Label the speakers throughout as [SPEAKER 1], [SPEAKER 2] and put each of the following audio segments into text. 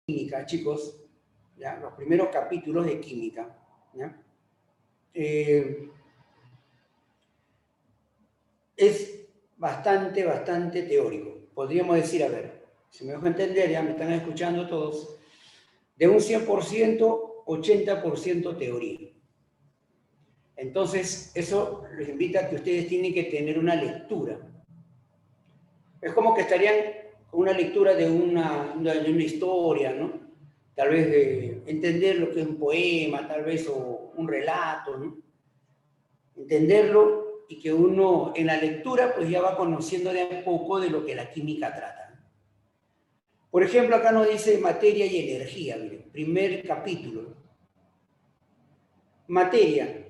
[SPEAKER 1] química, chicos, ¿ya? Los primeros capítulos de química, ¿ya? Es bastante teórico. Podríamos decir, a ver, si me dejo entender, ya me están escuchando todos, de un 100%, 80% teoría. Entonces, eso les invita a que ustedes tienen que tener una lectura. Es como que estarían con una lectura de una historia, ¿no? Tal vez de entender lo que es un poema, tal vez, o un relato, ¿no? Entenderlo y que uno en la lectura pues ya va conociendo de a poco de lo que la química trata. Por ejemplo, acá nos dice materia y energía, miren, primer capítulo. Materia,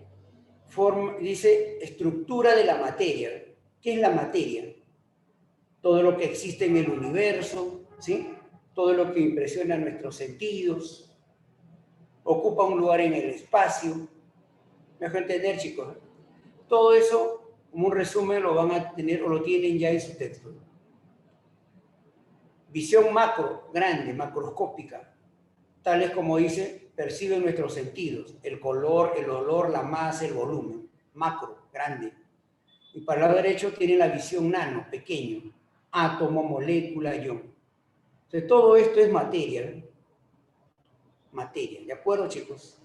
[SPEAKER 1] dice estructura de la materia. ¿Qué es la materia? Todo lo que existe en el universo, ¿sí? Todo lo que impresiona nuestros sentidos, ocupa un lugar en el espacio. ¿Me dejo entender, chicos? Todo eso, como un resumen, lo van a tener o lo tienen ya en su texto. Visión macro, grande, macroscópica, tales como dice, perciben nuestros sentidos, el color, el olor, la masa, el volumen, macro, grande. Y para el lado derecho tiene la visión nano, pequeño, átomo, molécula, ion. Entonces todo esto es materia, ¿eh? Materia, ¿de acuerdo, chicos?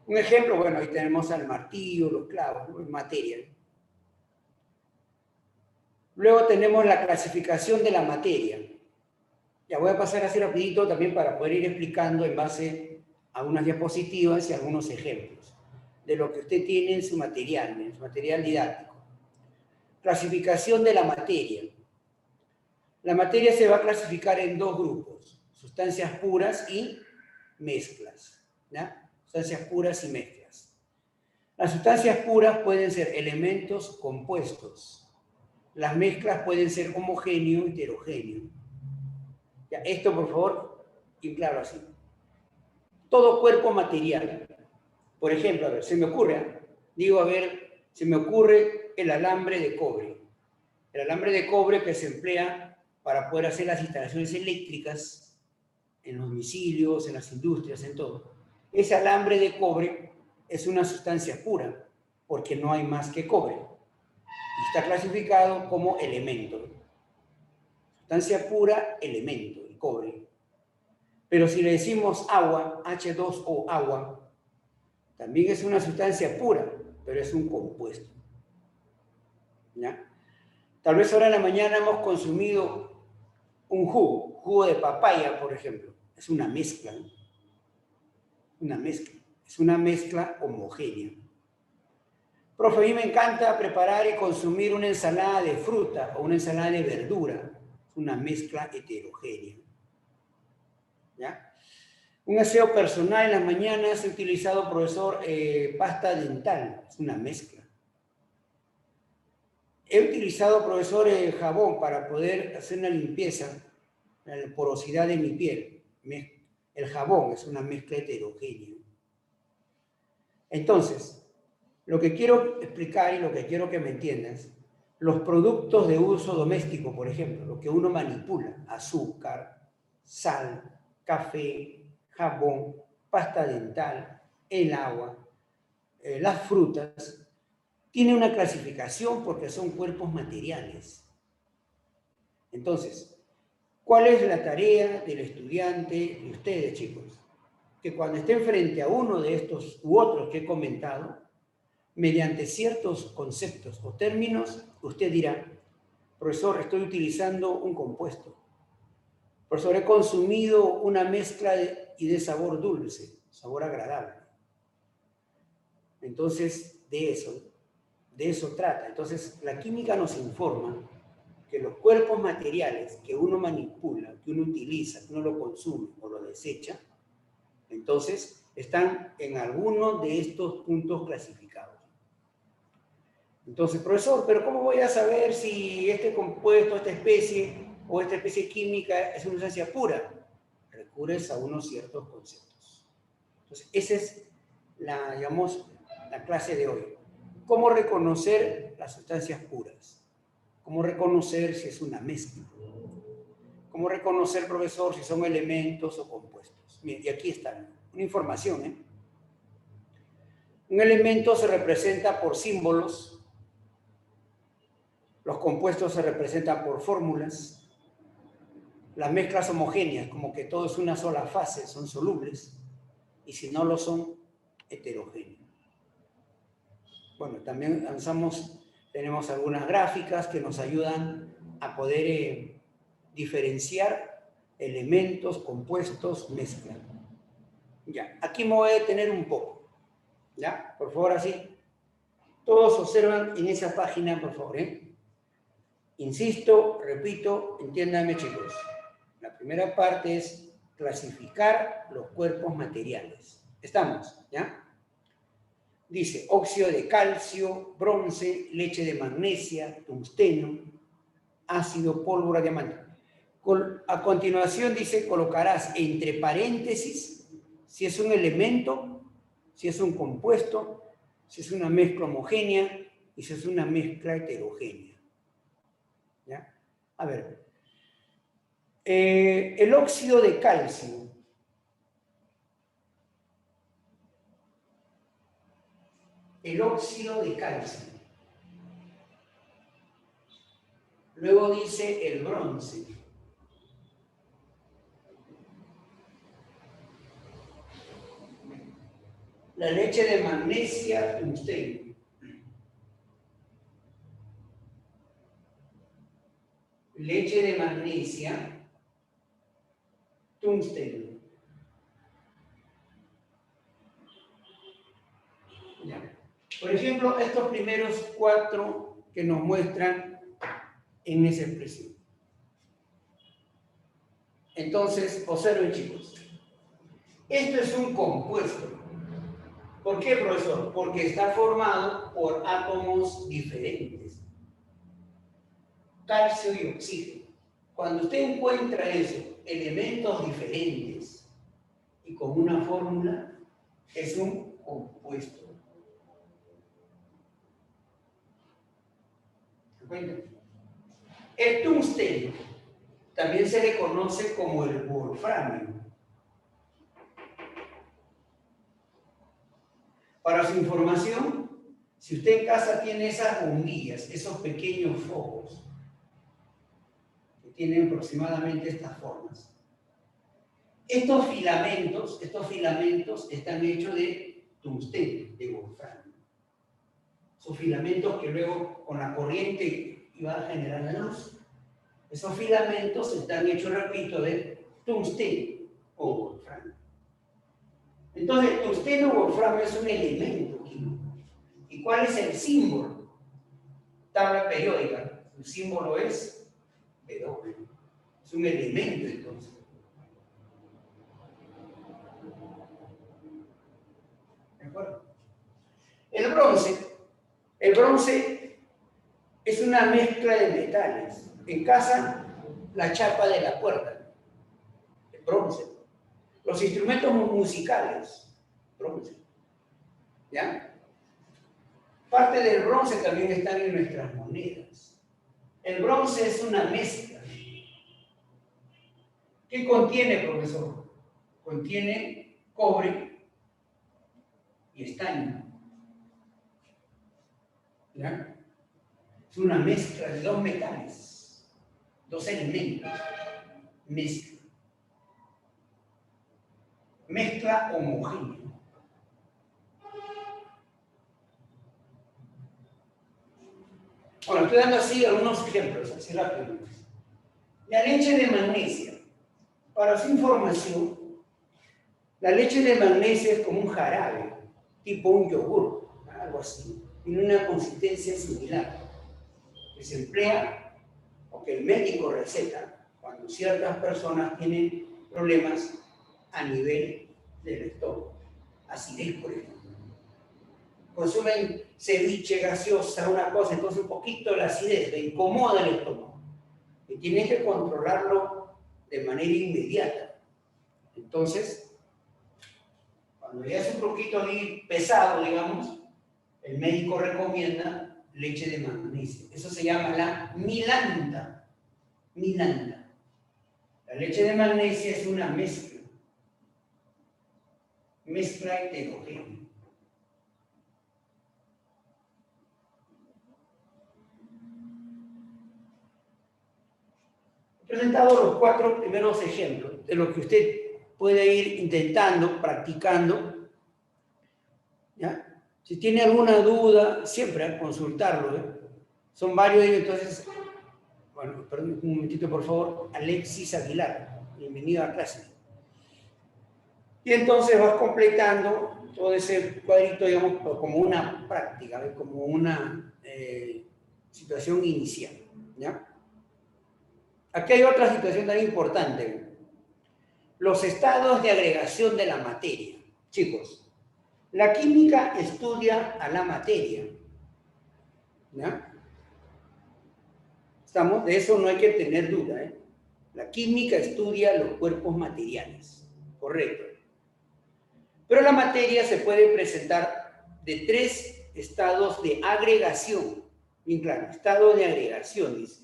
[SPEAKER 1] Un ejemplo, bueno, ahí tenemos al martillo, los clavos, ¿no? Materia. Luego tenemos la clasificación de la materia. Ya voy a pasar así rapidito también para poder ir explicando en base a unas diapositivas y algunos ejemplos de lo que usted tiene en su material didáctico. Clasificación de la materia. La materia se va a clasificar en dos grupos, sustancias puras y mezclas, ¿ya? Sustancias puras y mezclas. Las sustancias puras pueden ser elementos compuestos. Las mezclas pueden ser homogéneo y heterogéneo. Ya, esto, por favor, y claro así. Todo cuerpo material. Por ejemplo, a ver, se me ocurre, digo, a ver, se me ocurre el alambre de cobre. El alambre de cobre que se emplea para poder hacer las instalaciones eléctricas en los domicilios, en las industrias, en todo. Ese alambre de cobre es una sustancia pura, porque no hay más que cobre. Y está clasificado como elemento. Sustancia pura, elemento, el cobre. Pero si le decimos agua, H2O, agua, también es una sustancia pura, pero es un compuesto. ¿Ya? Tal vez ahora en la mañana hemos consumido un jugo de papaya, por ejemplo. Es una mezcla, ¿no? Una mezcla. Es una mezcla homogénea. Profe, a mí me encanta preparar y consumir una ensalada de fruta o una ensalada de verdura. Es una mezcla heterogénea. ¿Ya? Un aseo personal en las mañanas he utilizado, profesor, pasta dental. Es una mezcla. He utilizado, profesor, jabón para poder hacer una limpieza, la porosidad de mi piel. El jabón es una mezcla heterogénea. Entonces, lo que quiero explicar y lo que quiero que me entiendas, los productos de uso doméstico, por ejemplo, lo que uno manipula, azúcar, sal, café, jabón, pasta dental, el agua, las frutas, tiene una clasificación porque son cuerpos materiales. Entonces, ¿cuál es la tarea del estudiante y ustedes, chicos? Que cuando estén frente a uno de estos u otros que he comentado, mediante ciertos conceptos o términos, usted dirá, profesor, estoy utilizando un compuesto. Profesor, he consumido una mezcla y de sabor dulce, sabor agradable. Entonces, de eso trata. Entonces, la química nos informa que los cuerpos materiales que uno manipula, que uno utiliza, que uno lo consume o lo desecha, entonces están en alguno de estos puntos clasificados. Entonces, profesor, ¿pero cómo voy a saber si este compuesto, esta especie o esta especie química es una sustancia pura? Recurres a unos ciertos conceptos. Entonces, esa es digamos, la clase de hoy. ¿Cómo reconocer las sustancias puras? ¿Cómo reconocer si es una mezcla? ¿Cómo reconocer, profesor, si son elementos o compuestos? Bien, y aquí está una información, ¿eh? Un elemento se representa por símbolos, los compuestos se representan por fórmulas, las mezclas homogéneas, como que todo es una sola fase, son solubles, y si no lo son, heterogéneos. Bueno, también tenemos algunas gráficas que nos ayudan a poder diferenciar elementos, compuestos, mezclas. Ya, aquí me voy a detener un poco. ¿Ya? Por favor, así. Todos observan en esa página, por favor, ¿eh? Insisto, repito, entiéndanme, chicos. La primera parte es clasificar los cuerpos materiales. ¿Estamos? ¿Ya? Dice óxido de calcio, bronce, leche de magnesia, tungsteno, ácido, pólvora, diamante. A continuación dice, colocarás entre paréntesis si es un elemento, si es un compuesto, si es una mezcla homogénea y si es una mezcla heterogénea. ¿Ya? A ver, el óxido de calcio. El óxido de calcio. Luego dice el bronce. La leche de magnesia, tungsteno. Leche de magnesia, tungsteno. Ya. Por ejemplo, estos primeros 4 que nos muestran en esa expresión. Entonces, observen, chicos. Esto es un compuesto. ¿Por qué, profesor? Porque está formado por átomos diferentes. Calcio y oxígeno. Cuando usted encuentra eso, elementos diferentes y con una fórmula, es un compuesto. ¿Se cuenta? El tungsteno también se le conoce como el wolframio. Para su información, si usted en casa tiene esas bombillas, esos pequeños focos, que tienen aproximadamente estas formas, estos filamentos están hechos de tungsteno, de wolframio. Esos filamentos que luego con la corriente iba a generar la luz. Esos filamentos están hechos, repito, de tungsteno o wolframio. Entonces, el tungsteno o wolframio es un elemento químico. ¿Y cuál es el símbolo? Tabla periódica. El símbolo es W. Es un elemento, entonces. ¿De acuerdo? El bronce es una mezcla de metales. En casa, la chapa de la puerta, el bronce. Los instrumentos musicales, bronce. ¿Ya? Parte del bronce también están en nuestras monedas. El bronce es una mezcla. ¿Qué contiene, profesor? Contiene cobre y estaño. ¿Ya? Es una mezcla de 2 metales, 2 elementos. Mezcla. Mezcla homogénea. Bueno, estoy dando así algunos ejemplos, así rápido. La leche de magnesia. Para su información, la leche de magnesia es como un jarabe, tipo un yogur, algo así. Tiene una consistencia similar, que se emplea o que el médico receta cuando ciertas personas tienen problemas a nivel del estómago, acidez, por ejemplo. Consumen ceviche, gaseosa, una cosa, entonces un poquito de la acidez le incomoda el estómago. Y tienen que controlarlo de manera inmediata. Entonces, cuando ya es un poquito pesado, digamos, el médico recomienda leche de magnesia. Eso se llama la milanta. Milanta. La leche de magnesia es una mezcla heterogénea. He presentado los 4 primeros ejemplos de lo que usted puede ir intentando, practicando. ¿Ya? Si tiene alguna duda, siempre consultarlo. Son varios de ellos, entonces, bueno, perdón, un momentito por favor, Alexis Aguilar, bienvenido a clase. Y entonces vas completando todo ese cuadrito, digamos, como una práctica, como una situación inicial. ¿Ya? Aquí hay otra situación tan importante. Los estados de agregación de la materia. Chicos, la química estudia a la materia. ¿Ya? ¿Estamos? De eso no hay que tener duda. La química estudia los cuerpos materiales. Correcto. Pero la materia se puede presentar de 3 estados de agregación. Bien claro, estado de agregación, dice.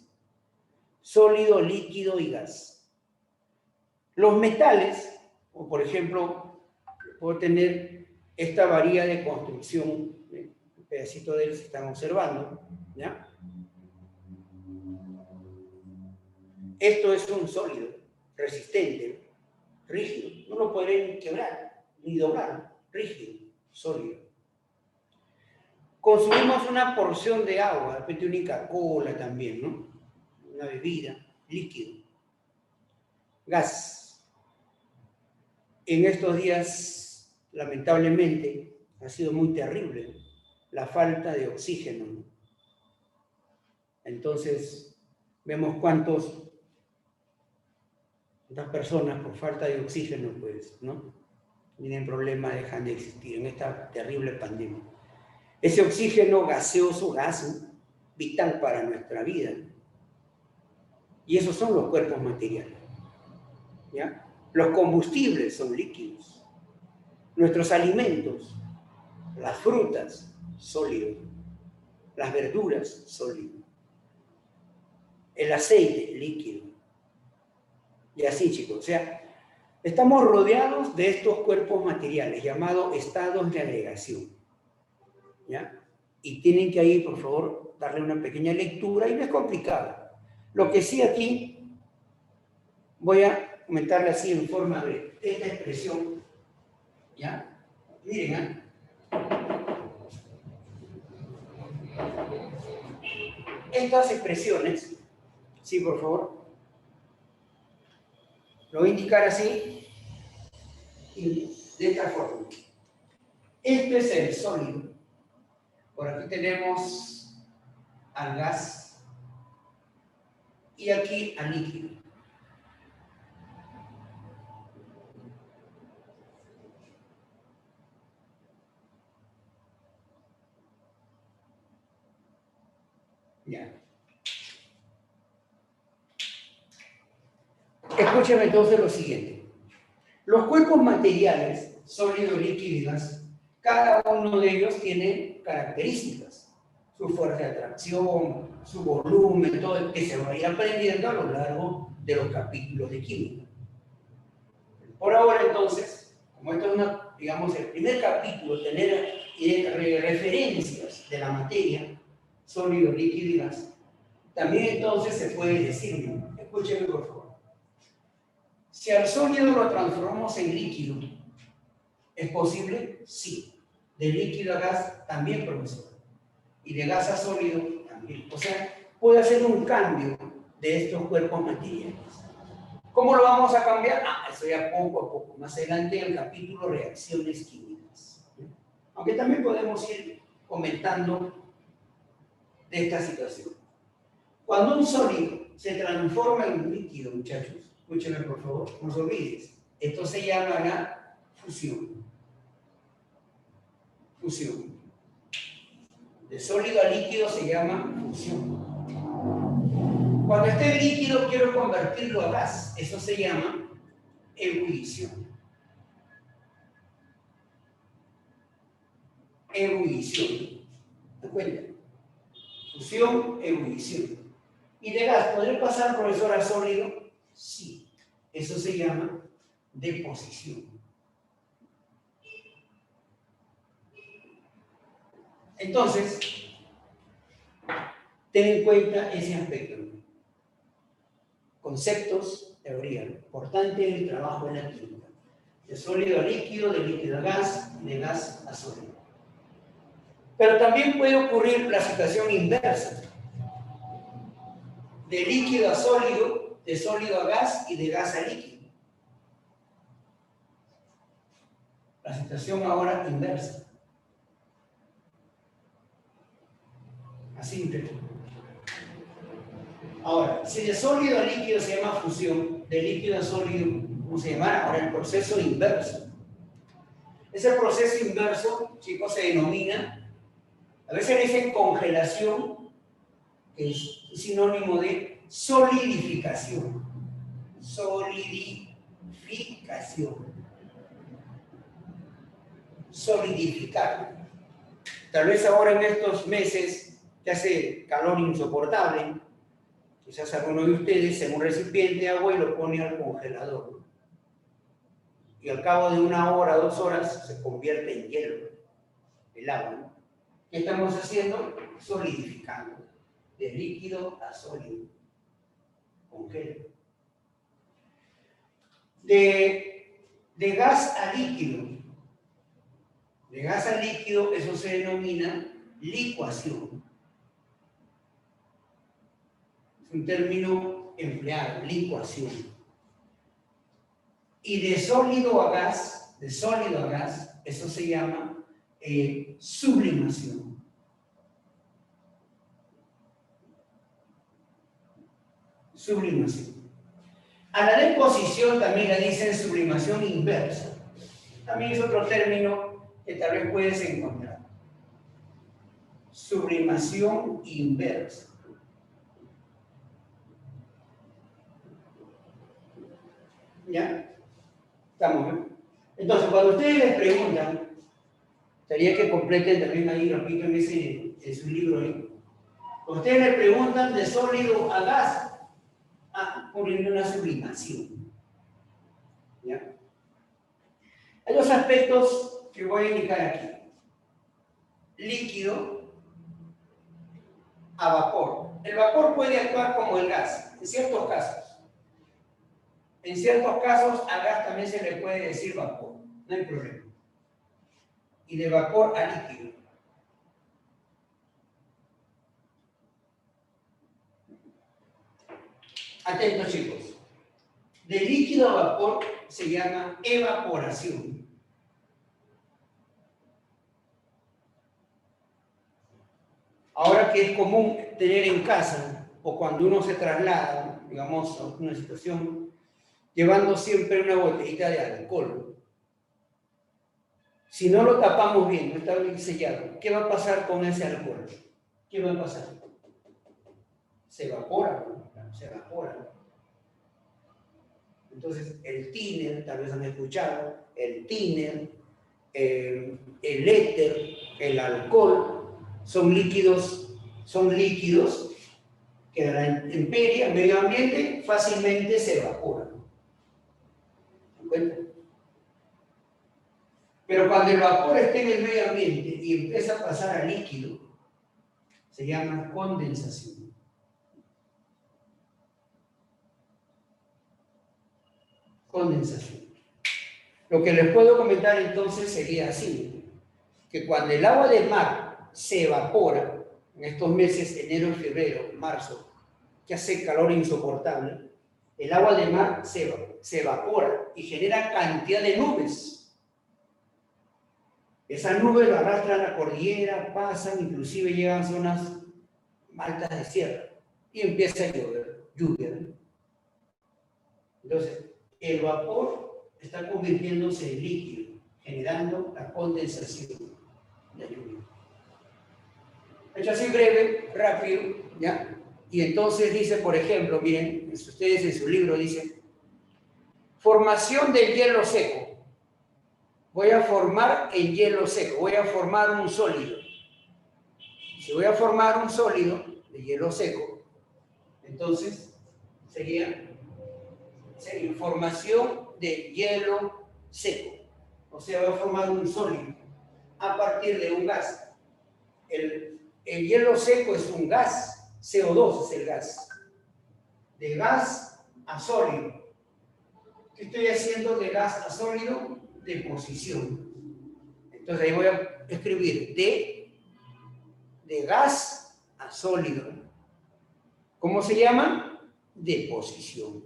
[SPEAKER 1] Sólido, líquido y gas. Los metales, o por ejemplo, puedo tener esta varilla de construcción, un pedacito de él se están observando, ¿ya? Esto es un sólido, resistente, rígido, no lo podré ni quebrar, ni doblar, rígido, sólido. Consumimos una porción de agua, de repente una Coca-Cola también, ¿no? Una bebida, líquido. Gas. En estos días, lamentablemente, ha sido muy terrible la falta de oxígeno, ¿no? Entonces, vemos cuántas personas por falta de oxígeno, pues, ¿no? Tienen problemas, dejan de existir en esta terrible pandemia. Ese oxígeno gaseoso, gas, vital para nuestra vida. Y esos son los cuerpos materiales. ¿Ya? Los combustibles son líquidos. Nuestros alimentos, las frutas, sólidos. Las verduras, sólido. El aceite, líquido. Y así, chicos. O sea, estamos rodeados de estos cuerpos materiales llamados estados de agregación. ¿Ya? Y tienen que ahí, por favor, darle una pequeña lectura y no es complicado. Lo que sí aquí voy a comentarle así en forma breve. Esta expresión, ¿ya? Miren, estas expresiones, sí, por favor, lo voy a indicar así y de esta forma. Esto es el sólido. Por aquí tenemos al gas y aquí al líquido. Ya. Escúcheme entonces lo siguiente. Los cuerpos materiales, sólido, líquido y gas, cada uno de ellos tiene características. Su fuerza de atracción, su volumen, todo el que se va a ir aprendiendo a lo largo de los capítulos de química. Por ahora entonces, como esto es digamos, el primer capítulo, tener referencias de la materia, sólido, líquido y gas, también entonces se puede decir, escúcheme por favor, si al sólido lo transformamos en líquido, ¿es posible? Sí. De líquido a gas también, profesor. Y de gas a sólido también. O sea, puede hacer un cambio de estos cuerpos materiales. ¿Cómo lo vamos a cambiar? Eso ya poco a poco. Más adelante en el capítulo reacciones químicas. Aunque también podemos ir comentando de esta situación. Cuando un sólido se transforma en un líquido, muchachos, escúchenme por favor, no se olvides. Esto se llama la fusión. Fusión. De sólido a líquido se llama fusión. Cuando esté líquido quiero convertirlo a gas. Eso se llama ebullición. Ebullición. ¿Te cuenta? Fusión, ebullición. ¿Y de gas podré pasar, profesor, a sólido? Sí. Eso se llama deposición. Entonces, ten en cuenta ese aspecto. Conceptos, teoría. Lo importante es el trabajo en la química. De sólido a líquido, de líquido a gas, de gas a sólido. Pero también puede ocurrir la situación inversa. De líquido a sólido, de sólido a gas y de gas a líquido. La situación ahora inversa. Así. Ahora, si de sólido a líquido se llama fusión, de líquido a sólido, ¿cómo se llama? Ahora el proceso inverso. Ese proceso inverso, chicos, se denomina, a veces le dicen congelación, que es sinónimo de solidificación. Solidificación. Solidificar. Tal vez ahora en estos meses que hace calor insoportable, quizás alguno de ustedes en un recipiente de agua y lo pone al congelador. Y al cabo de 1 hora, 2 horas, se convierte en hielo, el agua. ¿Qué estamos haciendo? Solidificando. De líquido a sólido. Congela. De gas a líquido. De gas a líquido, eso se denomina licuación. Es un término empleado, licuación. Y de sólido a gas, eso se llama sublimación. Sublimación. A la deposición también le dicen sublimación inversa. También es otro término que tal vez puedes encontrar. Sublimación inversa. ¿Ya? ¿Estamos bien? Entonces, cuando ustedes les preguntan, sería que completen también ahí, repito, en su libro ahí. Cuando ustedes les preguntan de sólido a gas, ocurriendo una sublimación. ¿Ya? Hay dos aspectos que voy a indicar aquí. Líquido a vapor. El vapor puede actuar como el gas, en ciertos casos. En ciertos casos, al gas también se le puede decir vapor, no hay problema. Y de vapor a líquido. Atentos, chicos. De líquido a vapor se llama evaporación. Ahora que es común tener en casa, o cuando uno se traslada, digamos, a una situación, llevando siempre una botellita de alcohol. Si no lo tapamos bien, no está bien sellado, ¿qué va a pasar con ese alcohol? ¿Qué va a pasar? Se evapora, ¿no? Se evapora. Entonces, el thinner, tal vez han escuchado, el thinner, el éter, el alcohol, son líquidos que a la intemperie, al medio ambiente, fácilmente se evaporan. ¿Se dan cuenta? Pero cuando el vapor esté en el medio ambiente y empieza a pasar a líquido, se llama condensación. Condensación. Lo que les puedo comentar entonces sería así, que cuando el agua del mar se evapora, en estos meses, enero, febrero, marzo, que hace calor insoportable, el agua del mar se evapora y genera cantidad de nubes. Esas nubes lo arrastran a la cordillera, pasan, inclusive llegan a zonas altas de sierra y empieza a llover, lluvia. Entonces, el vapor está convirtiéndose en líquido, generando la condensación de lluvia. Hecho así breve, rápido, ¿ya? Y entonces dice, por ejemplo, miren, ustedes en su libro dicen, formación del hielo seco. Voy a formar el hielo seco, voy a formar un sólido. Si voy a formar un sólido de hielo seco, entonces sería sería formación de hielo seco. O sea, va a formar un sólido a partir de un gas. El hielo seco es un gas, CO2 es el gas. De gas a sólido. ¿Qué estoy haciendo de gas a sólido? Deposición. Entonces ahí voy a escribir de gas a sólido. ¿Cómo se llama? Deposición.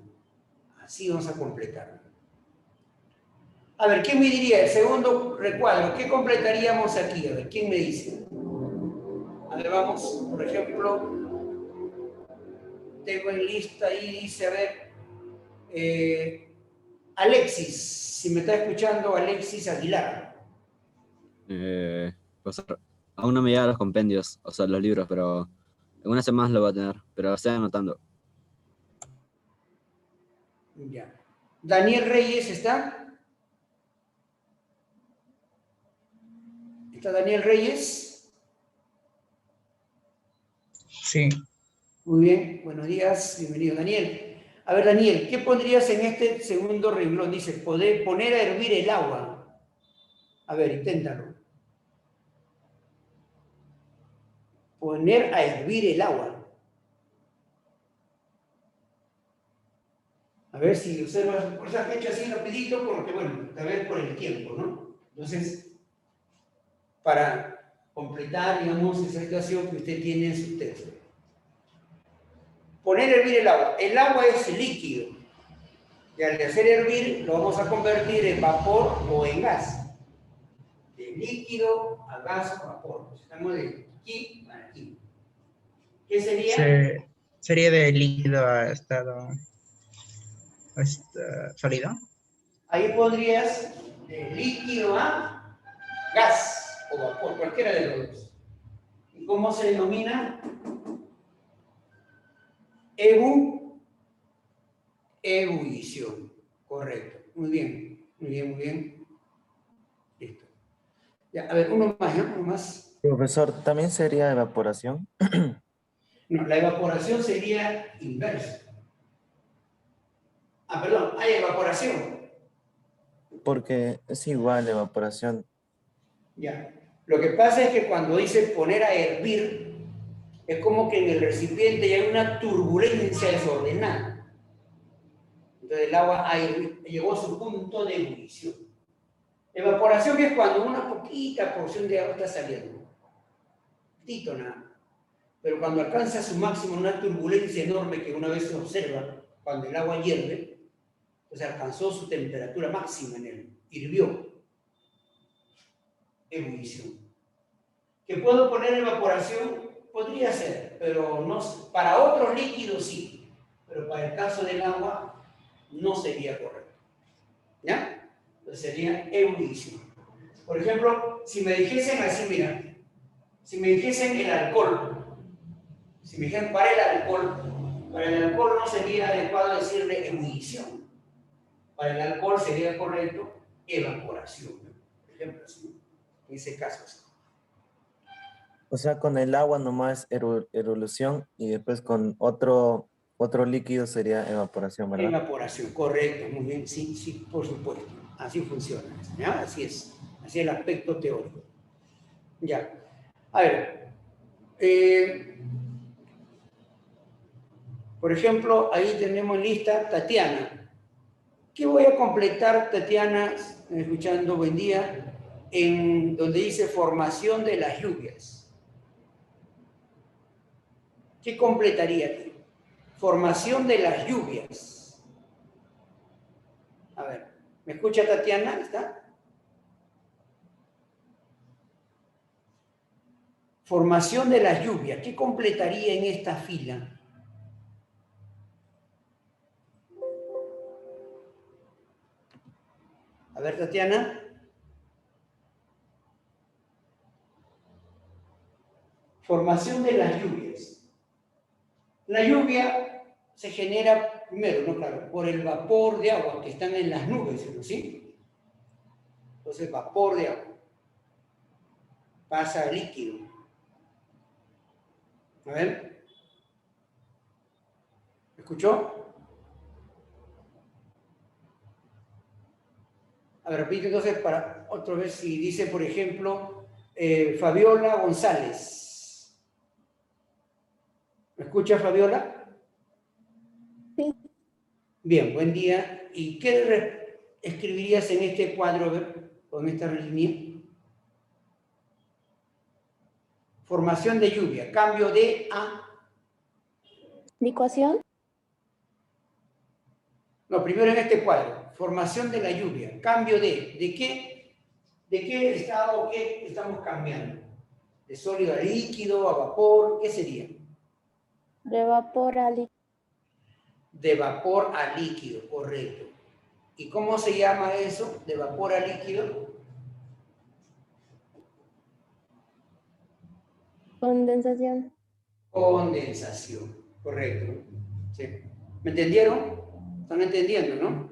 [SPEAKER 1] Así vamos a completarlo. A ver, ¿quién me diría? El segundo recuadro, ¿qué completaríamos aquí? A ver, ¿quién me dice? A ver, vamos, por ejemplo, tengo en lista ahí, dice, a ver, Alexis, si me está escuchando, Alexis Aguilar.
[SPEAKER 2] Pues, aún no me llegan los compendios, o sea, los libros, pero en unas semanas lo voy a tener, pero estoy anotando.
[SPEAKER 1] Ya. Daniel Reyes, ¿está? ¿Está Daniel Reyes?
[SPEAKER 3] Sí.
[SPEAKER 1] Muy bien, buenos días, bienvenido Daniel. A ver, Daniel, ¿qué pondrías en este segundo renglón? Dice, poner a hervir el agua. A ver, inténtalo. Poner a hervir el agua. A ver si observas, por esa fecha así rapidito, porque bueno, tal vez por el tiempo, ¿no? Entonces, para completar, digamos, esa situación que usted tiene en su texto. Poner a hervir el agua. El agua es líquido. Y al hacer hervir, lo vamos a convertir en vapor o en gas. De líquido a gas o vapor. Pues estamos de aquí a aquí. ¿Qué sería?
[SPEAKER 3] Sería de líquido a estado sólido.
[SPEAKER 1] Ahí pondrías de líquido a gas o vapor, cualquiera de los dos. ¿Y cómo se denomina? Ebullición. Correcto. Muy bien, muy bien, muy bien. Listo. Ya, a ver, uno más, ¿no? Uno más.
[SPEAKER 4] Profesor, ¿también sería evaporación?
[SPEAKER 1] No, la evaporación sería inversa. Ah, perdón, hay evaporación.
[SPEAKER 4] Porque es igual evaporación.
[SPEAKER 1] Ya. Lo que pasa es que cuando dice poner a hervir, es como que en el recipiente ya hay una turbulencia desordenada. Entonces el agua llegó a su punto de ebullición. Evaporación es cuando una poquita porción de agua está saliendo. Poquito nada. Pero cuando alcanza su máximo, una turbulencia enorme que una vez se observa cuando el agua hierve, pues alcanzó su temperatura máxima en él, hirvió. Ebullición. ¿Que puedo poner evaporación? Podría ser, pero no, para otros líquidos sí, pero para el caso del agua no sería correcto. ¿Ya? Entonces sería ebullición. Por ejemplo, si me dijesen así, mira, si me dijesen el alcohol, si me dijeran para el alcohol no sería adecuado decirle ebullición. Para el alcohol sería correcto evaporación. Por ejemplo, así, en ese caso. Sí.
[SPEAKER 4] O sea, con el agua nomás erupción y después con otro líquido sería evaporación, ¿verdad?
[SPEAKER 1] Evaporación, correcto, muy bien, sí, sí, por supuesto. Así funciona, ¿ya? Así es el aspecto teórico. Ya. A ver, por ejemplo, ahí tenemos en lista Tatiana. ¿Qué voy a completar, Tatiana, escuchando, buen día, en donde dice formación de las lluvias? ¿Qué completaría aquí? Formación de las lluvias. A ver, ¿me escucha Tatiana? ¿Está? Formación de las lluvias. ¿Qué completaría en esta fila? A ver, Tatiana. Formación de las lluvias. La lluvia se genera, primero, ¿no? Claro, por el vapor de agua que están en las nubes, ¿no? ¿Sí? Entonces, vapor de agua. Pasa a líquido. A ver. ¿Me escuchó? A ver, repite entonces para otra vez si dice, por ejemplo, Fabiola González. ¿Me escucha, Fabiola?
[SPEAKER 5] Sí.
[SPEAKER 1] Bien, buen día. ¿Y qué escribirías en este cuadro, a ver, con esta línea? Formación de lluvia, cambio de a...
[SPEAKER 5] Licuación.
[SPEAKER 1] No, primero en este cuadro, formación de la lluvia, cambio ¿de qué? ¿De qué estado o qué estamos cambiando? ¿De sólido a líquido, a vapor? ¿Qué sería?
[SPEAKER 5] De vapor a líquido.
[SPEAKER 1] De vapor a líquido, correcto. ¿Y cómo se llama eso? De vapor a líquido.
[SPEAKER 5] Condensación.
[SPEAKER 1] Condensación, correcto. ¿Sí? ¿Me entendieron? ¿Están entendiendo, no?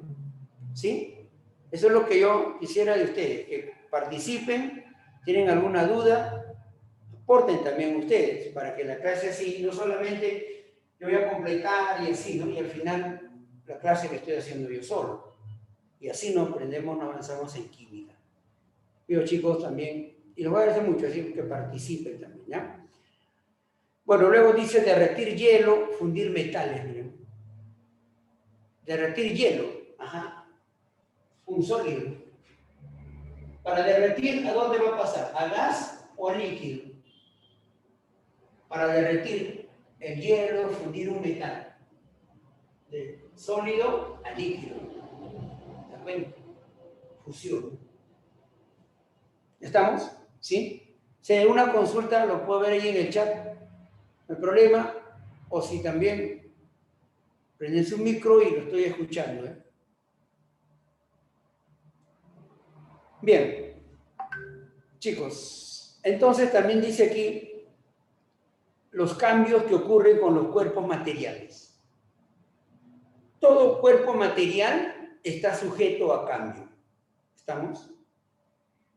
[SPEAKER 1] ¿Sí? Eso es lo que yo quisiera de ustedes, que participen, tienen alguna duda, aporten también ustedes, para que la clase así, no solamente yo voy a completar y así, ¿no? Y al final la clase la estoy haciendo yo solo. Y así no aprendemos, no avanzamos en química. Yo, chicos, también, y les voy a agradecer mucho, así que participen también, ¿ya? Bueno, luego dice derretir hielo, fundir metales, miren. Derretir hielo, ajá, un sólido. Para derretir, ¿a dónde va a pasar? ¿A gas o a líquido? Para derretir el hielo, fundir un metal. De sólido a líquido. ¿Se dan cuenta? Fusión. ¿Estamos? ¿Sí? Si hay una consulta, lo puedo ver ahí en el chat. No hay problema. O si también prenden su micro y lo estoy escuchando. Bien. Chicos, entonces también dice aquí los cambios que ocurren con los cuerpos materiales. Todo cuerpo material está sujeto a cambio. ¿Estamos?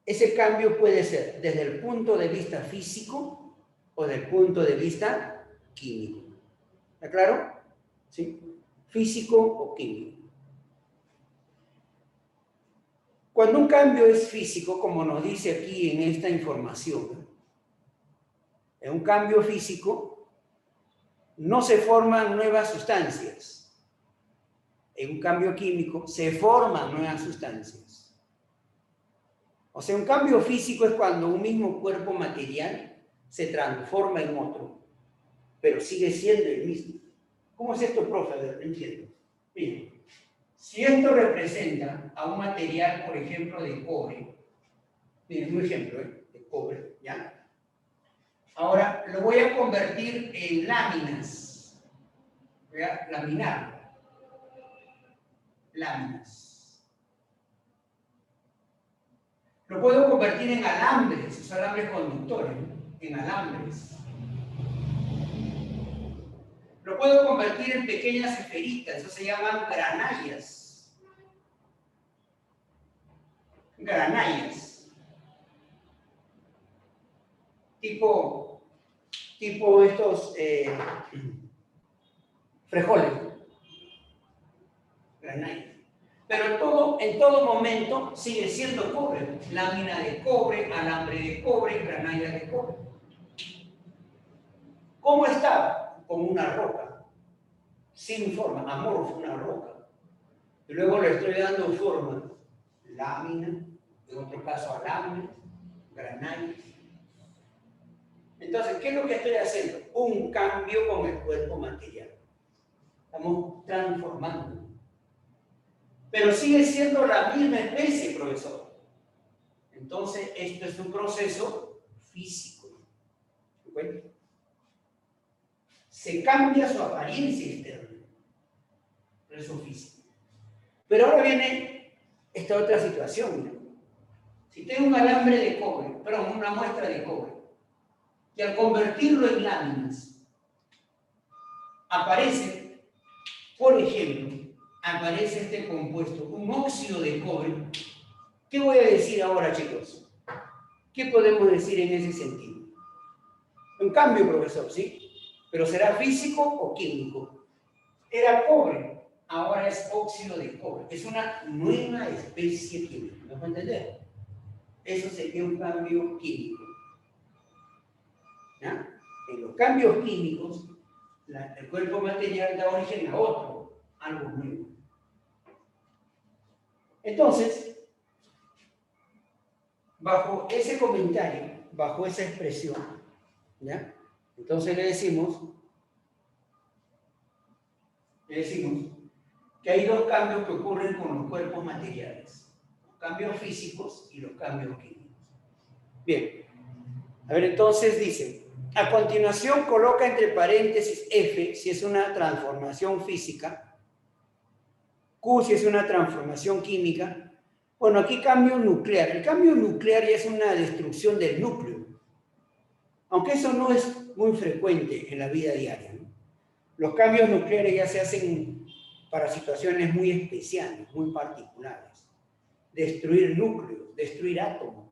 [SPEAKER 1] Ese cambio puede ser desde el punto de vista físico o desde el punto de vista químico. ¿Está claro? ¿Sí? Físico o químico. Cuando un cambio es físico, como nos dice aquí en esta información, en un cambio físico no se forman nuevas sustancias. En un cambio químico se forman nuevas sustancias. O sea, un cambio físico es cuando un mismo cuerpo material se transforma en otro, pero sigue siendo el mismo. ¿Cómo es esto, profe? A ver, no entiendo. Miren, si esto representa a un material, por ejemplo, de cobre, miren, un ejemplo, de cobre, ¿ya? Ahora lo voy a convertir en láminas. Voy a laminar. Láminas. Lo puedo convertir en alambres, esos alambres conductores, ¿no? En alambres. Lo puedo convertir en pequeñas esferitas, eso se llaman granallas. Granallas. Tipo estos frijoles. Granallas. Pero en todo momento sigue siendo cobre. Lámina de cobre, alambre de cobre, granalla de cobre. ¿Cómo estaba? Como una roca, sin forma, amorfo, una roca. Y luego le estoy dando forma, lámina, en otro caso alambre, granallas. Entonces, ¿qué es lo que estoy haciendo? Un cambio con el cuerpo material. Estamos transformando. Pero sigue siendo la misma especie, profesor. Entonces, esto es un proceso físico. ¿Okay? Se cambia su apariencia externa. Proceso físico. Pero ahora viene esta otra situación. ¿No? Si tengo un alambre de cobre, perdón, una muestra de cobre, y al convertirlo en láminas, aparece, por ejemplo, aparece este compuesto, un óxido de cobre. ¿Qué voy a decir ahora, chicos? ¿Qué podemos decir en ese sentido? Un cambio, profesor, ¿sí? Pero ¿será físico o químico? Era cobre, ahora es óxido de cobre. Es una nueva especie química. ¿Me puede entender? Eso sería un cambio químico. ¿Ya? En los cambios químicos, el cuerpo material da origen a otro, algo nuevo. Entonces, bajo ese comentario, bajo esa expresión, ¿ya? Entonces le decimos que hay dos cambios que ocurren con los cuerpos materiales. Los cambios físicos y los cambios químicos. Bien. A ver, entonces dice, a continuación coloca entre paréntesis F si es una transformación física, Q si es una transformación química. Bueno, aquí cambio nuclear. El cambio nuclear ya es una destrucción del núcleo. Aunque eso no es muy frecuente en la vida diaria, ¿no? Los cambios nucleares ya se hacen para situaciones muy especiales, muy particulares. Destruir núcleos, destruir átomos.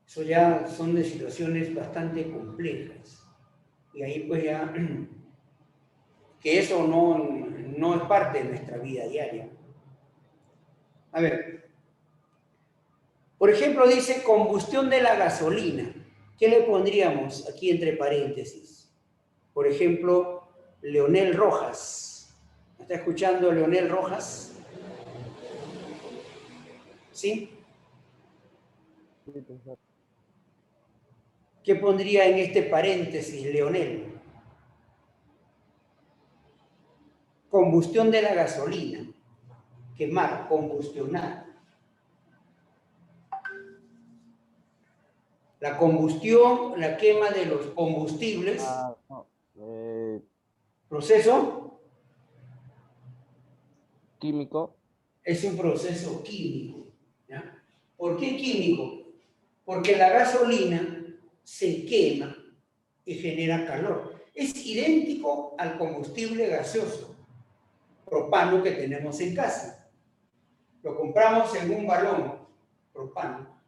[SPEAKER 1] Eso ya son de situaciones bastante complejas. Y ahí pues ya, que eso no es parte de nuestra vida diaria. A ver, por ejemplo dice combustión de la gasolina. ¿Qué le pondríamos aquí entre paréntesis? Por ejemplo, Leonel Rojas. ¿Me está escuchando Leonel Rojas? ¿Sí? ¿Qué pondría en este paréntesis, Leonel? Combustión de la gasolina. Quemar, combustionar. La combustión, la quema de los combustibles. ¿Proceso?
[SPEAKER 6] Químico.
[SPEAKER 1] Es un proceso químico. ¿Ya? ¿Por qué químico? Porque la gasolina se quema y genera calor. Es idéntico al combustible gaseoso, propano, que tenemos en casa. Lo compramos en un balón, propano,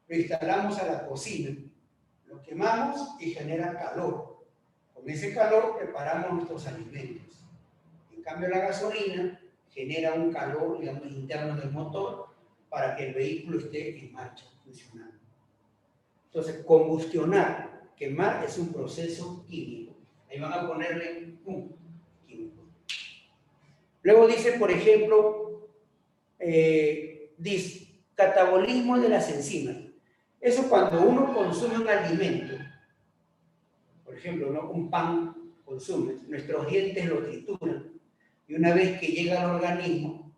[SPEAKER 1] lo instalamos a la cocina, lo quemamos y genera calor. Con ese calor preparamos nuestros alimentos. En cambio, la gasolina genera un calor, digamos, interno del motor para que el vehículo esté en marcha, funcionando. Entonces, combustionar, quemar, es un proceso químico. Ahí van a ponerle un químico. Luego dice, por ejemplo, catabolismo de las enzimas. Eso cuando uno consume un alimento, por ejemplo, ¿no? Un pan consume, nuestros dientes lo trituran, y una vez que llega al organismo,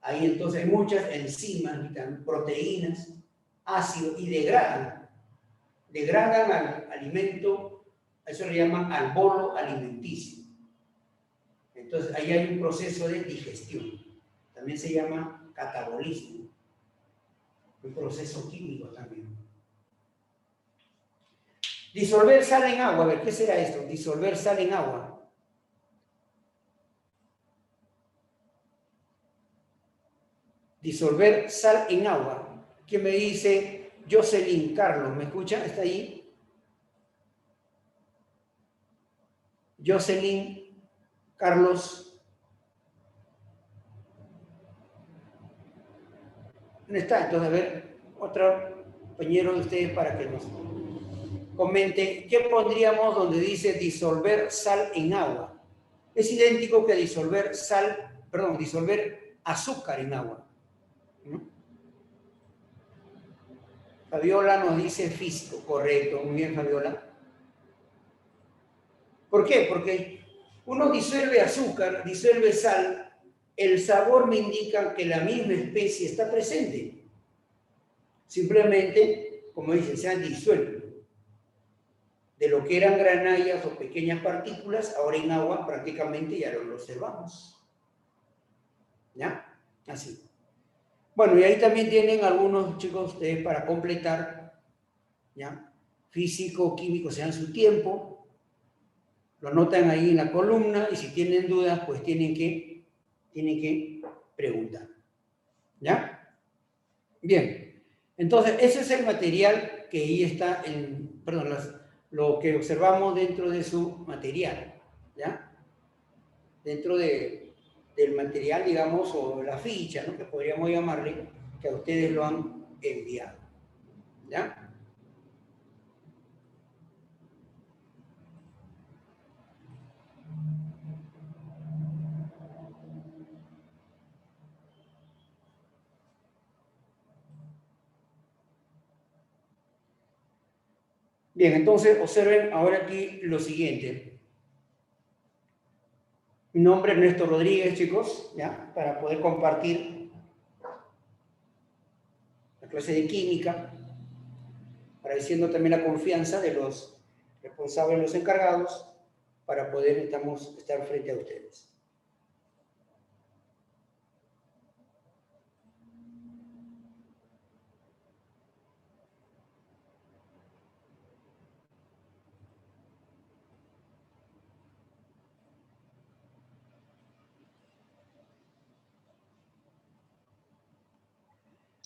[SPEAKER 1] ahí entonces hay muchas enzimas, proteínas, ácidos, y degradan al alimento, a eso le llaman al bolo alimenticio. Entonces ahí hay un proceso de digestión, también se llama catabolismo, un proceso químico también. Disolver sal en agua. A ver, ¿qué será esto? Disolver sal en agua. Disolver sal en agua. ¿Qué me dice Jocelyn Carlos? ¿Me escucha? ¿Está ahí? Jocelyn Carlos. ¿Dónde está? Entonces, a ver, otro compañero de ustedes para que nos comente, ¿qué pondríamos donde dice disolver sal en agua? Es idéntico que disolver azúcar en agua, ¿no? Fabiola nos dice físico, correcto, muy bien, Fabiola. ¿Por qué? Porque uno disuelve azúcar, disuelve sal, el sabor me indica que la misma especie está presente. Simplemente, como dicen, se han disuelto. De lo que eran granallas o pequeñas partículas, ahora en agua prácticamente ya lo observamos. ¿Ya? Así. Bueno, y ahí también tienen algunos chicos ustedes para completar, ¿ya? Físico, químico, se dan su tiempo, lo anotan ahí en la columna y si tienen dudas, pues tienen que preguntar. ¿Ya? Bien. Entonces, ese es el material que ahí está lo que observamos dentro de su material, ¿ya? Dentro de del material, digamos, o la ficha, ¿no? Que podríamos llamarle, que a ustedes lo han enviado. ¿Ya? Bien, entonces observen ahora aquí lo siguiente. Mi nombre es Néstor Rodríguez, chicos, ¿ya? Para poder compartir la clase de química, agradeciendo también la confianza de los responsables, los encargados, para poder estar frente a ustedes.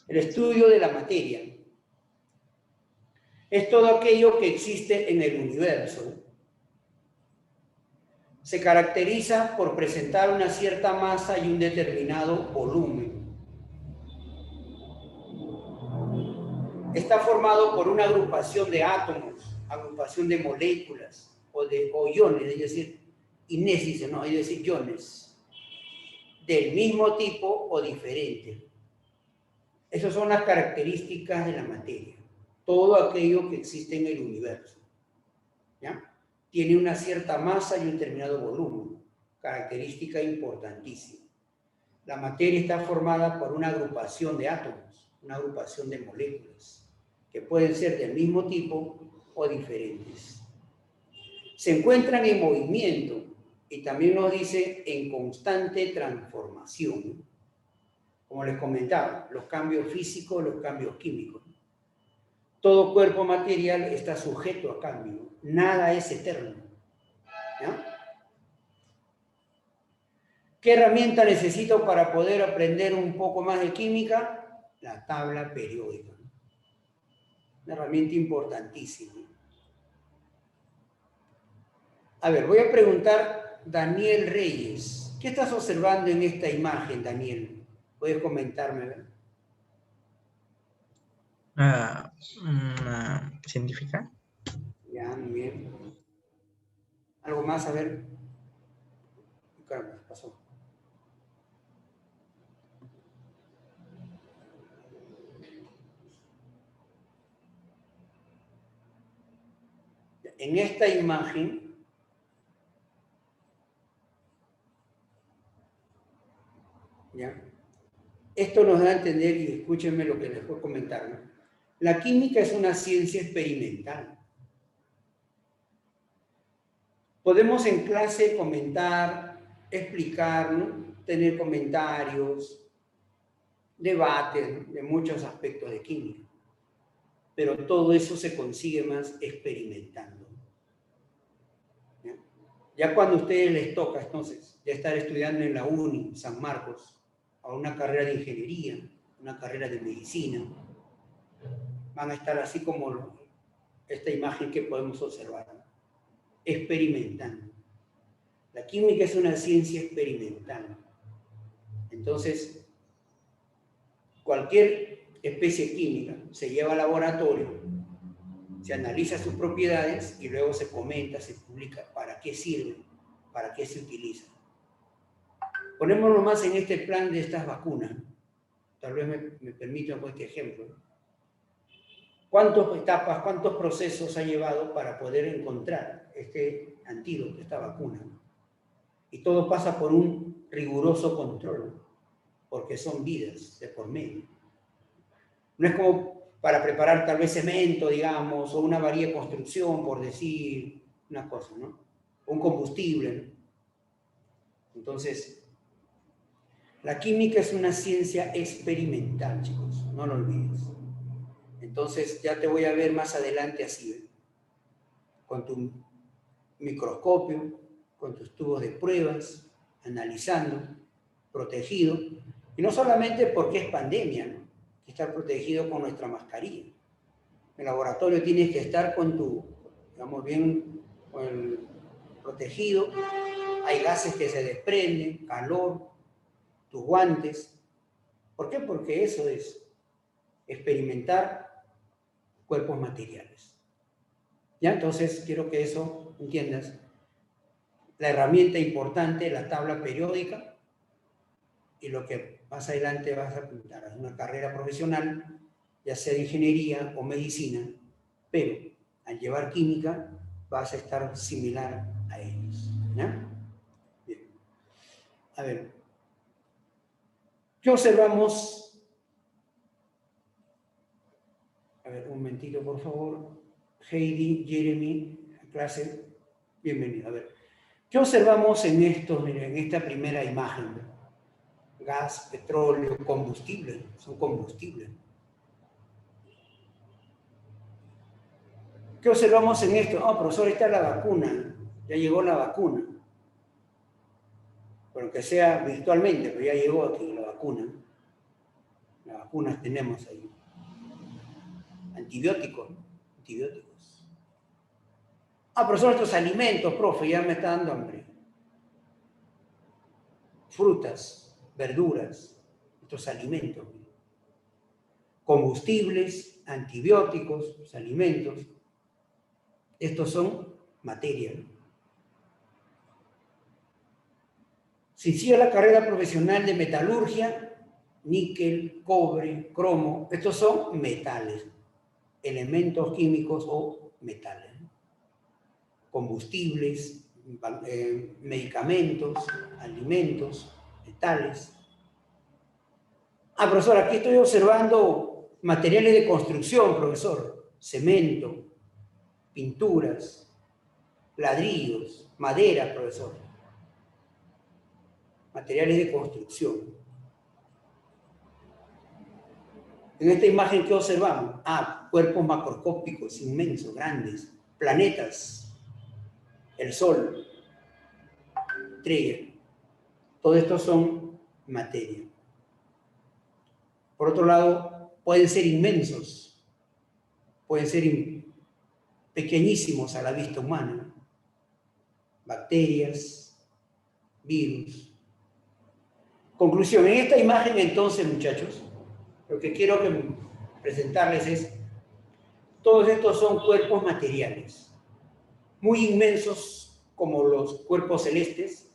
[SPEAKER 1] El estudio de la materia es todo aquello que existe en el universo. Se caracteriza por presentar una cierta masa y un determinado volumen. Está formado por una agrupación de átomos, agrupación de moléculas o iones, es decir, inesis, ¿no? Es decir, iones, del mismo tipo o diferente. Esas son las características de la materia. Todo aquello que existe en el universo, ¿ya? Tiene una cierta masa y un determinado volumen, característica importantísima. La materia está formada por una agrupación de átomos, una agrupación de moléculas, que pueden ser del mismo tipo o diferentes. Se encuentran en movimiento y también nos dice en constante transformación. Como les comentaba, los cambios físicos, los cambios químicos. Todo cuerpo material está sujeto a cambio. Nada es eterno. ¿Ya? ¿Qué herramienta necesito para poder aprender un poco más de química? La tabla periódica. Una herramienta importantísima. A ver, voy a preguntar Daniel Reyes. ¿Qué estás observando en esta imagen, Daniel? ¿Puedes comentarme? ¿Ver?
[SPEAKER 3] Una científica.
[SPEAKER 1] Ya, muy bien. ¿Algo más? A ver. Carlos, pasó. En esta imagen, ¿ya? Esto nos da a entender, y escúchenme lo que les voy a comentar, ¿no? La química es una ciencia experimental. Podemos en clase comentar, explicar, ¿no? Tener comentarios, debates, ¿no? De muchos aspectos de química. Pero todo eso se consigue más experimentando. ¿Ya? Ya cuando a ustedes les toca, entonces, ya estar estudiando en la UNI, San Marcos, a una carrera de ingeniería, una carrera de medicina, van a estar así como esta imagen que podemos observar, ¿no? Experimentando. La química es una ciencia experimental. Entonces, cualquier especie química se lleva al laboratorio, se analiza sus propiedades y luego se comenta, se publica para qué sirve, para qué se utiliza. Ponémonos más en este plan de estas vacunas. Tal vez me permitan este ejemplo. ¿Cuántas etapas, cuántos procesos ha llevado para poder encontrar este antídoto, esta vacuna? Y todo pasa por un riguroso control, porque son vidas de por medio. No es como para preparar tal vez cemento, digamos, o una varilla de construcción, por decir una cosa, ¿no? O un combustible, ¿no? Entonces, la química es una ciencia experimental, chicos, no lo olvides. Entonces, ya te voy a ver más adelante así, ¿eh? Con tu microscopio, con tus tubos de pruebas, analizando, protegido. Y no solamente porque es pandemia, ¿no? Que estar protegido con nuestra mascarilla. En el laboratorio tienes que estar con tu, digamos, bien con el protegido. Hay gases que se desprenden, calor, tus guantes. ¿Por qué? Porque eso es experimentar cuerpos materiales. ¿Ya? Entonces, quiero que eso entiendas. La herramienta importante, la tabla periódica, y lo que más adelante vas a apuntar a una carrera profesional, ya sea de ingeniería o medicina, pero al llevar química vas a estar similar a ellos. ¿Ya? Bien. A ver, ¿qué observamos? A ver, un momentito, por favor. Heidi, Jeremy, clase, bienvenido. A ver, ¿qué observamos en esto, en esta primera imagen? Gas, petróleo, combustible, son combustibles. ¿Qué observamos en esto? Ah, profesor, ahí está la vacuna, ya llegó la vacuna. Pero que sea virtualmente, pero ya llegó aquí la vacuna. Las vacunas tenemos ahí. Antibióticos, ¿no? Antibióticos. Ah, profesor, estos alimentos, profe, ya me está dando hambre. Frutas, verduras, estos alimentos. Combustibles, antibióticos, los alimentos. Estos son materia. Si sigue la carrera profesional de metalurgia, níquel, cobre, cromo, estos son metales, elementos químicos o metales. Combustibles, medicamentos, alimentos, metales. Ah, profesor, aquí estoy observando materiales de construcción, profesor. Cemento, pinturas, ladrillos, madera, profesor. Materiales de construcción. En esta imagen, ¿qué observamos? Ah, cuerpos macroscópicos, inmensos, grandes, planetas, el Sol, estrella. Todo esto son materia. Por otro lado, pueden ser inmensos, pueden ser pequeñísimos a la vista humana. Bacterias, virus. Conclusión, en esta imagen entonces, muchachos, lo que quiero presentarles es, todos estos son cuerpos materiales, muy inmensos como los cuerpos celestes,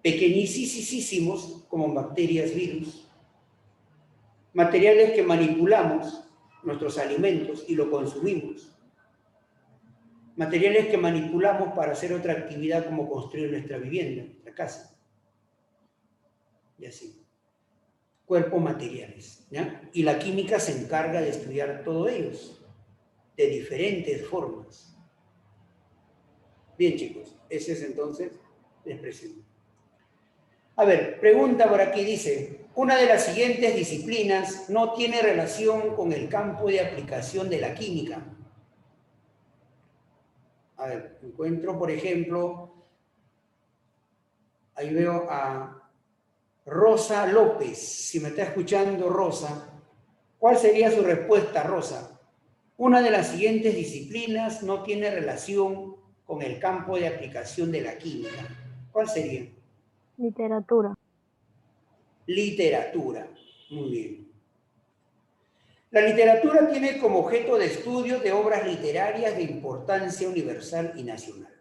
[SPEAKER 1] pequeñísimos como bacterias, virus, materiales que manipulamos, nuestros alimentos, y lo consumimos, materiales que manipulamos para hacer otra actividad como construir nuestra vivienda, nuestra casa, y así. Cuerpos materiales, ¿ya? Y la química se encarga de estudiar todos ellos, de diferentes formas. Bien, chicos, esa es entonces la expresión. A ver, pregunta por aquí, dice, una de las siguientes disciplinas no tiene relación con el campo de aplicación de la química. A ver, encuentro, por ejemplo, ahí veo a Rosa López. Si me está escuchando, Rosa, ¿cuál sería su respuesta, Rosa? Una de las siguientes disciplinas no tiene relación con el campo de aplicación de la química. ¿Cuál sería?
[SPEAKER 5] Literatura.
[SPEAKER 1] Literatura. Muy bien. La literatura tiene como objeto de estudio de obras literarias de importancia universal y nacional.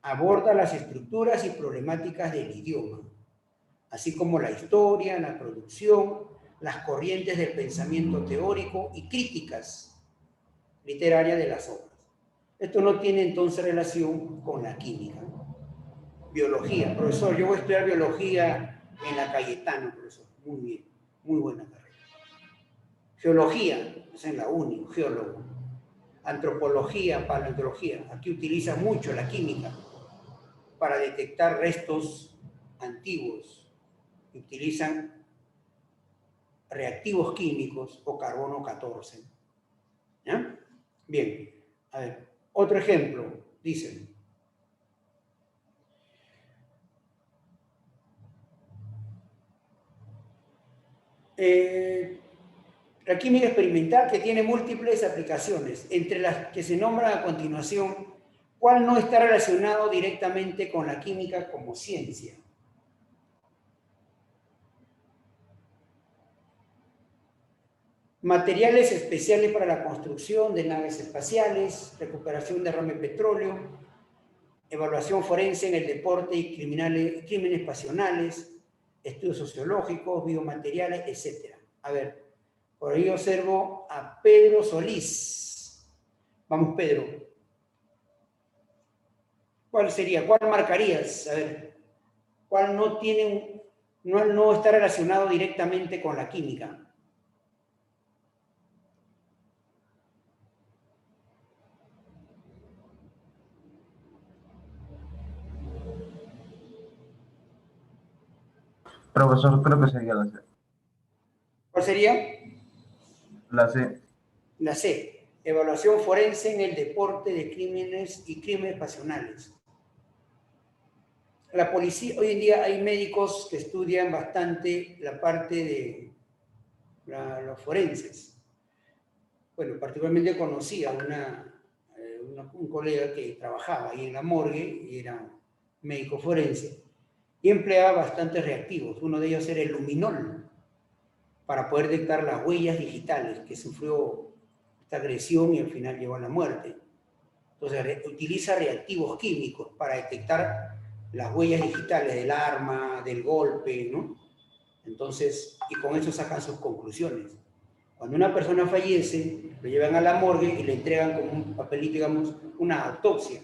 [SPEAKER 1] Aborda las estructuras y problemáticas del idioma, así como la historia, la producción, las corrientes del pensamiento teórico y críticas literarias de las obras. Esto no tiene entonces relación con la química. Biología, profesor, yo voy a estudiar biología en la Cayetano, profesor. Muy bien, muy buena carrera. Geología, es en la uni, geólogo. Antropología, paleontología, aquí utiliza mucho la química para detectar restos antiguos. Utilizan reactivos químicos o carbono 14. ¿Ya? Bien, a ver, otro ejemplo, dicen. La química experimental, que tiene múltiples aplicaciones, entre las que se nombran a continuación, ¿cuál no está relacionado directamente con la química como ciencia? Materiales especiales para la construcción de naves espaciales, recuperación de derrame de petróleo, evaluación forense en el deporte y crímenes pasionales, estudios sociológicos, biomateriales, etc. A ver, por ahí observo a Pedro Solís. Vamos, Pedro. ¿Cuál sería? ¿Cuál marcarías? A ver, ¿cuál no está relacionado directamente con la química?
[SPEAKER 6] Profesor, creo que sería la C.
[SPEAKER 1] ¿Cuál sería?
[SPEAKER 6] La C.
[SPEAKER 1] La C. Evaluación forense en el deporte de crímenes y crímenes pasionales. La policía, hoy en día hay médicos que estudian bastante la parte de los forenses. Bueno, particularmente conocí a un colega que trabajaba ahí en la morgue y era médico forense y empleaba bastantes reactivos. Uno de ellos era el luminol para poder detectar las huellas digitales que sufrió esta agresión y al final llegó a la muerte. Entonces utiliza reactivos químicos para detectar las huellas digitales del arma, del golpe, ¿no? Entonces, y con eso sacan sus conclusiones. Cuando una persona fallece, lo llevan a la morgue y le entregan como un papelito, digamos, una autopsia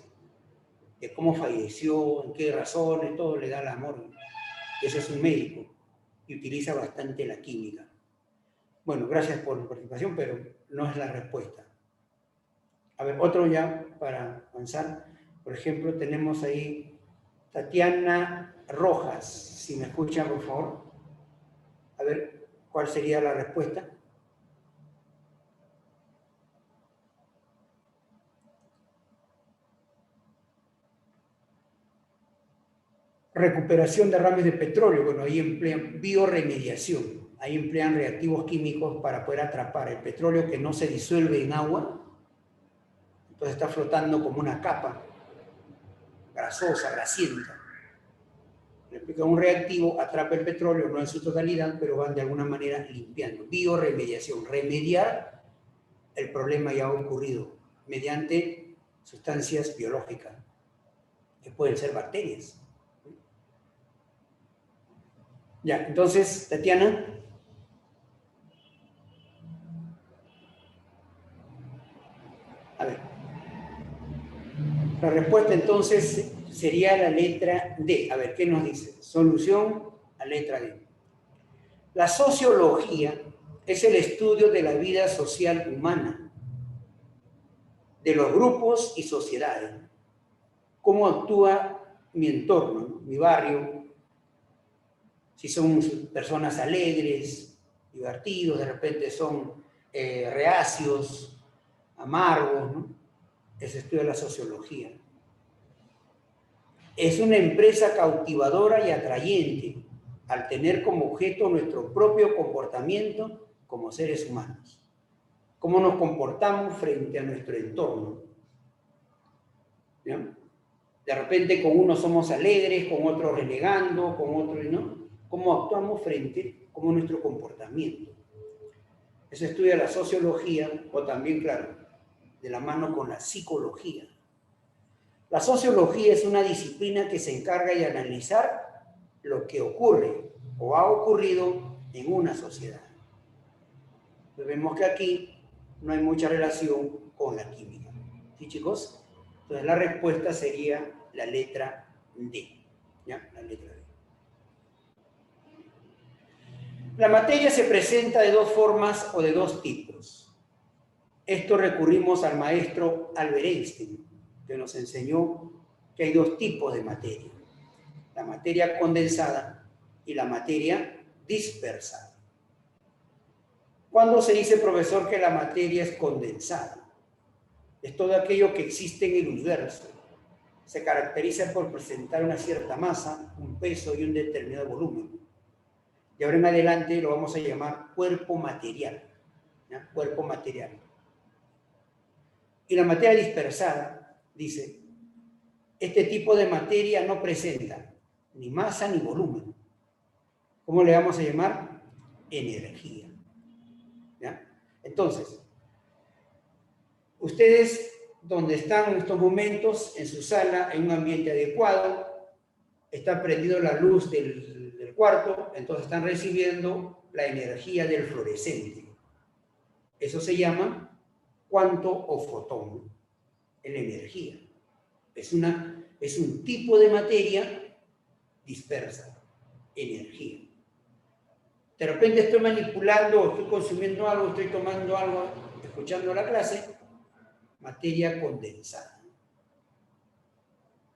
[SPEAKER 1] de cómo falleció, en qué razones, todo le da a la morgue. Ese es un médico y utiliza bastante la química. Bueno, gracias por la participación, pero no es la respuesta. A ver, otro ya para avanzar. Por ejemplo, tenemos ahí Tatiana Rojas. Si me escuchan, por favor. A ver, ¿cuál sería la respuesta? Recuperación de derrames de petróleo. Bueno, ahí emplean bioremediación. Ahí emplean reactivos químicos para poder atrapar el petróleo que no se disuelve en agua. Entonces está flotando como una capa grasosa, grasienta. Le aplican un reactivo, atrapa el petróleo, no en su totalidad, pero van de alguna manera limpiando. Bioremediación, remediar el problema ya ocurrido mediante sustancias biológicas, que pueden ser bacterias. Ya, entonces, Tatiana. A ver. La respuesta entonces sería la letra D. A ver, ¿qué nos dice? Solución a letra D. La sociología es el estudio de la vida social humana, de los grupos y sociedades. Cómo actúa mi entorno, ¿no? Mi barrio, si son personas alegres, divertidos, de repente son reacios, amargos, ¿no? Ese estudio de la sociología. Es una empresa cautivadora y atrayente al tener como objeto nuestro propio comportamiento como seres humanos. Cómo nos comportamos frente a nuestro entorno. ¿Ya? De repente con unos somos alegres, con otros renegando, con otros no. Cómo actuamos frente, cómo nuestro comportamiento. Eso estudia la sociología, o también, claro, de la mano con la psicología. La sociología es una disciplina que se encarga de analizar lo que ocurre o ha ocurrido en una sociedad. Pues vemos que aquí no hay mucha relación con la química. ¿Sí, chicos? Entonces la respuesta sería la letra D. ¿Ya? La letra D. La materia se presenta de dos formas o de dos tipos. Esto recurrimos al maestro Albert Einstein, que nos enseñó que hay dos tipos de materia. La materia condensada y la materia dispersada. ¿Cuándo se dice, profesor, que la materia es condensada? Es todo aquello que existe en el universo. Se caracteriza por presentar una cierta masa, un peso y un determinado volumen. Y ahora en adelante lo vamos a llamar cuerpo material. ¿Ya? Cuerpo material. Y la materia dispersada, dice, este tipo de materia no presenta ni masa ni volumen. ¿Cómo le vamos a llamar? Energía. ¿Ya? Entonces, ustedes donde están en estos momentos, en su sala, en un ambiente adecuado, está prendido la luz del cuarto, entonces están recibiendo la energía del fluorescente. Eso se llama cuanto o fotón, en la energía. Es un tipo de materia dispersa, energía. De repente estoy manipulando, estoy consumiendo algo, estoy tomando algo, escuchando la clase, materia condensada.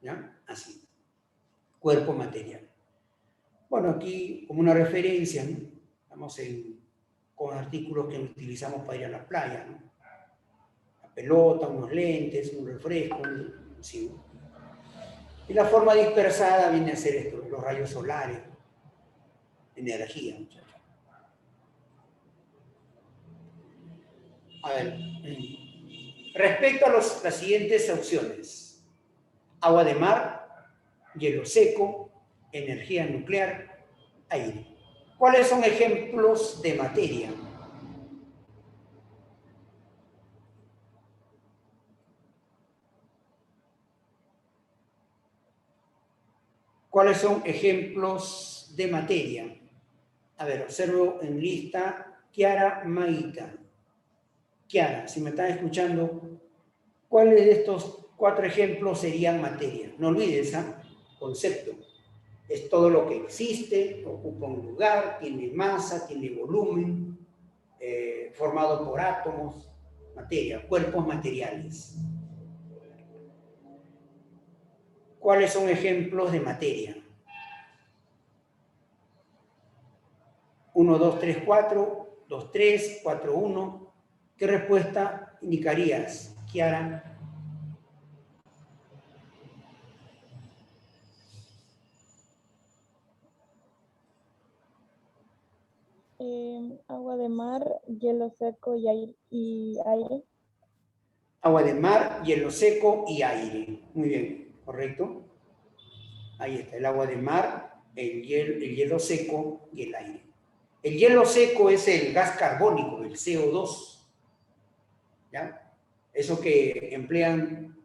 [SPEAKER 1] ¿Ya? Así. Cuerpo material. Bueno, aquí como una referencia, ¿no? Estamos con artículos que utilizamos para ir a la playa, ¿no? La pelota, unos lentes, un refresco, ¿sí? Y la forma dispersada viene a ser esto, los rayos solares, energía, muchachos. A ver, respecto a las siguientes opciones: agua de mar, hielo seco, energía nuclear, aire. ¿Cuáles son ejemplos de materia? ¿Cuáles son ejemplos de materia? A ver, observo en lista Kiara Maita. Kiara, si me están escuchando, ¿cuáles de estos 4 ejemplos serían materia? No olvides, concepto. Es todo lo que existe, ocupa un lugar, tiene masa, tiene volumen, formado por átomos, materia, cuerpos materiales. ¿Cuáles son ejemplos de materia? 1, 2, 3, 4, 2, 3, 4, 1. ¿Qué respuesta indicarías, Kiara?
[SPEAKER 7] Agua de mar, hielo seco y aire.
[SPEAKER 1] Agua de mar, hielo seco y aire. Muy bien, ¿correcto? Ahí está, el agua de mar, el hielo seco y el aire. El hielo seco es el gas carbónico, el CO2. ¿Ya? Eso que emplean,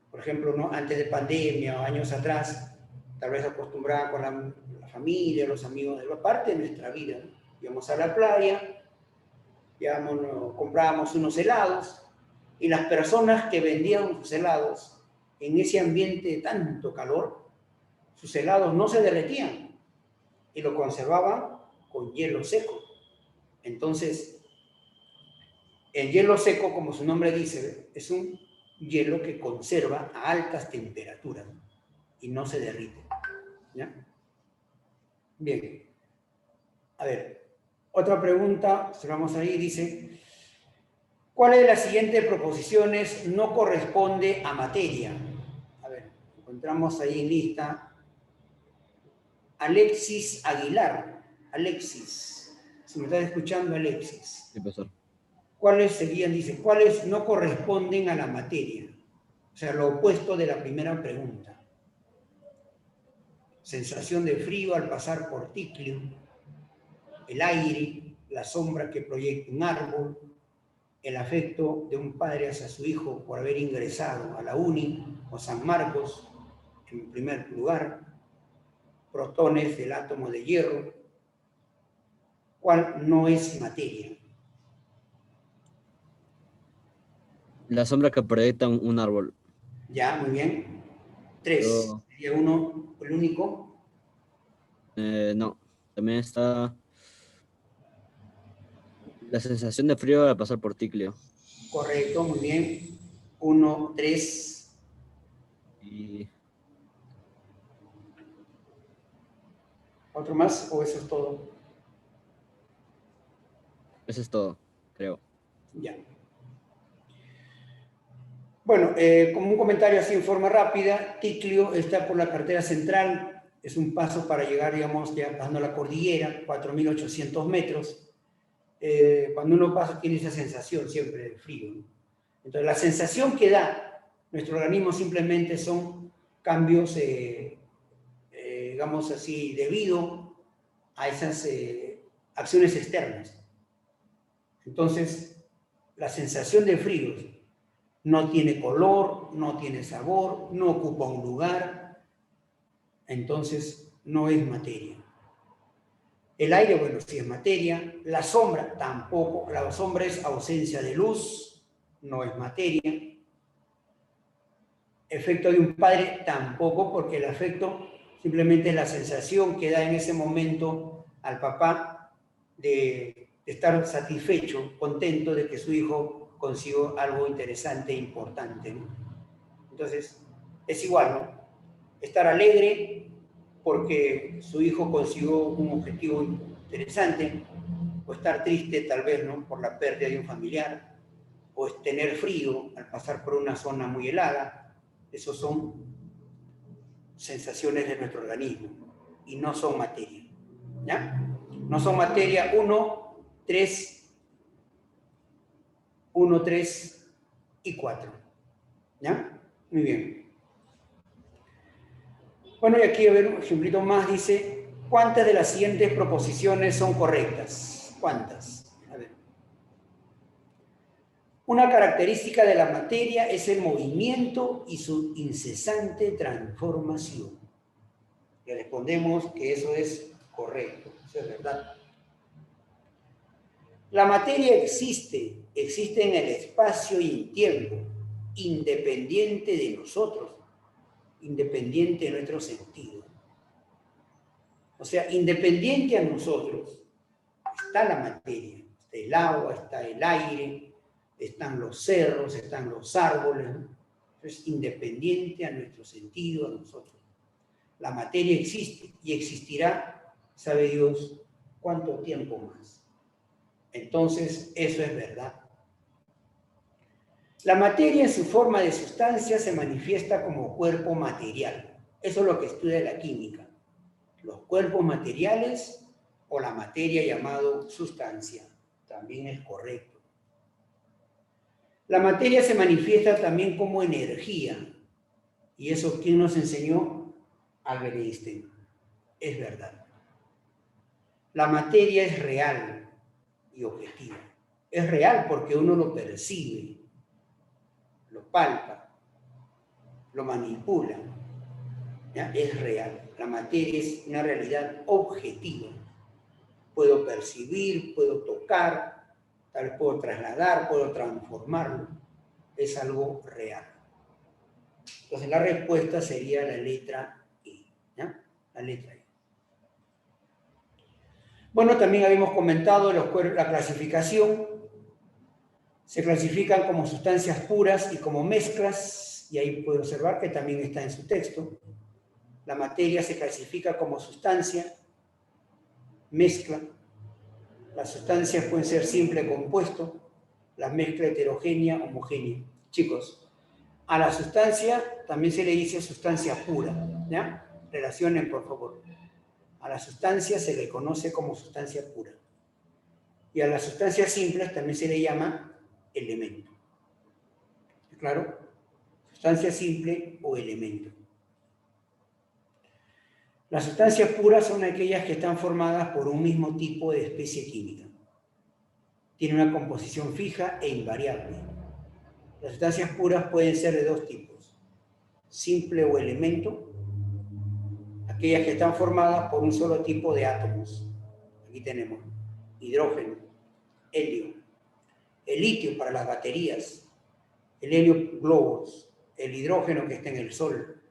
[SPEAKER 1] por ejemplo, ¿no? Antes de pandemia o años atrás, tal vez acostumbraban con la familia, los amigos, de la parte de nuestra vida, ¿no? Íbamos a la playa, comprábamos unos helados, y las personas que vendían sus helados en ese ambiente de tanto calor, sus helados no se derretían y lo conservaban con hielo seco. Entonces, el hielo seco, como su nombre dice, es un hielo que conserva a altas temperaturas y no se derrite. ¿Ya? Bien. A ver, otra pregunta, observamos ahí, dice: ¿cuál de las siguientes proposiciones no corresponde a materia? A ver, encontramos ahí en lista Alexis Aguilar. Alexis, si me estás escuchando, Alexis.
[SPEAKER 2] Sí, profesor.
[SPEAKER 1] ¿Cuáles serían, dice, cuáles no corresponden a la materia? O sea, lo opuesto de la primera pregunta. Sensación de frío al pasar por Ticlio, el aire, la sombra que proyecta un árbol, el afecto de un padre hacia su hijo por haber ingresado a la UNI o San Marcos, en primer lugar, protones del átomo de hierro. ¿Cuál no es materia?
[SPEAKER 2] La sombra que proyecta un árbol.
[SPEAKER 1] Ya, muy bien. 3. Sería uno, el único.
[SPEAKER 2] No. También está la sensación de frío al pasar por Ticlio.
[SPEAKER 1] Correcto, muy bien. 1, 3.
[SPEAKER 2] Y
[SPEAKER 1] ¿Otro más o eso es todo?
[SPEAKER 2] eso es todo, creo.
[SPEAKER 1] Ya. Bueno, como un comentario así en forma rápida, Ticlio está por la carretera central, es un paso para llegar, digamos, ya pasando la cordillera, 4.800 metros. Cuando uno pasa tiene esa sensación siempre de frío, ¿no? Entonces, la sensación que da nuestro organismo simplemente son cambios, digamos así, debido a esas acciones externas. Entonces, la sensación de frío no tiene color, no tiene sabor, no ocupa un lugar, entonces no es materia. El aire, bueno, sí es materia. La sombra tampoco. La sombra es ausencia de luz, no es materia. Efecto de un padre tampoco, porque el afecto simplemente es la sensación que da en ese momento al papá de estar satisfecho, contento de que su hijo consiguió algo interesante e importante, ¿no? Entonces, es igual, ¿no? Estar alegre porque su hijo consiguió un objetivo interesante, o estar triste tal vez, ¿no?, por la pérdida de un familiar, o es tener frío al pasar por una zona muy helada. Esos son sensaciones de nuestro organismo y no son materia, ¿ya? No son materia 1, 3 y 4, ¿ya? Muy bien. Bueno, y aquí a ver un ejemplito más, dice, ¿cuántas de las siguientes proposiciones son correctas? ¿Cuántas? A ver. Una característica de la materia es el movimiento y su incesante transformación. Le respondemos que eso es correcto, eso es verdad. La materia existe en el espacio y en tiempo, independiente de nosotros, independiente de nuestro sentido. O sea, independiente a nosotros está la materia, está el agua, está el aire, están los cerros, están los árboles, ¿no? Es independiente a nuestro sentido, a nosotros. La materia existe y existirá, sabe Dios, cuánto tiempo más. Entonces, eso es verdad. La materia en su forma de sustancia se manifiesta como cuerpo material. Eso es lo que estudia la química. Los cuerpos materiales o la materia llamado sustancia. También es correcto. La materia se manifiesta también como energía. Y eso, ¿quién nos enseñó? Albert Einstein. Es verdad. La materia es real y objetiva. Es real porque uno lo percibe, lo palpa, lo manipula. ¿Ya? Es real. La materia es una realidad objetiva. Puedo percibir, puedo tocar, tal vez puedo trasladar, puedo transformarlo. Es algo real. Entonces la respuesta sería la letra E. ¿Ya? La letra E. Bueno, también habíamos comentado la clasificación. Se clasifican como sustancias puras y como mezclas, y ahí puede observar que también está en su texto. La materia se clasifica como sustancia, mezcla. Las sustancias pueden ser simple compuesto, la mezcla heterogénea, homogénea. Chicos, a la sustancia también se le dice sustancia pura, ¿ya? Relacionen, por favor. A la sustancia se le conoce como sustancia pura. Y a las sustancias simples también se le llama elemento. ¿Claro? Sustancia simple o elemento. Las sustancias puras son aquellas que están formadas por un mismo tipo de especie química. Tienen una composición fija e invariable. Las sustancias puras pueden ser de dos tipos: simple o elemento, aquellas que están formadas por un solo tipo de átomos. Aquí tenemos hidrógeno, helio, el litio para las baterías, el helio globos, el hidrógeno que está en el sol,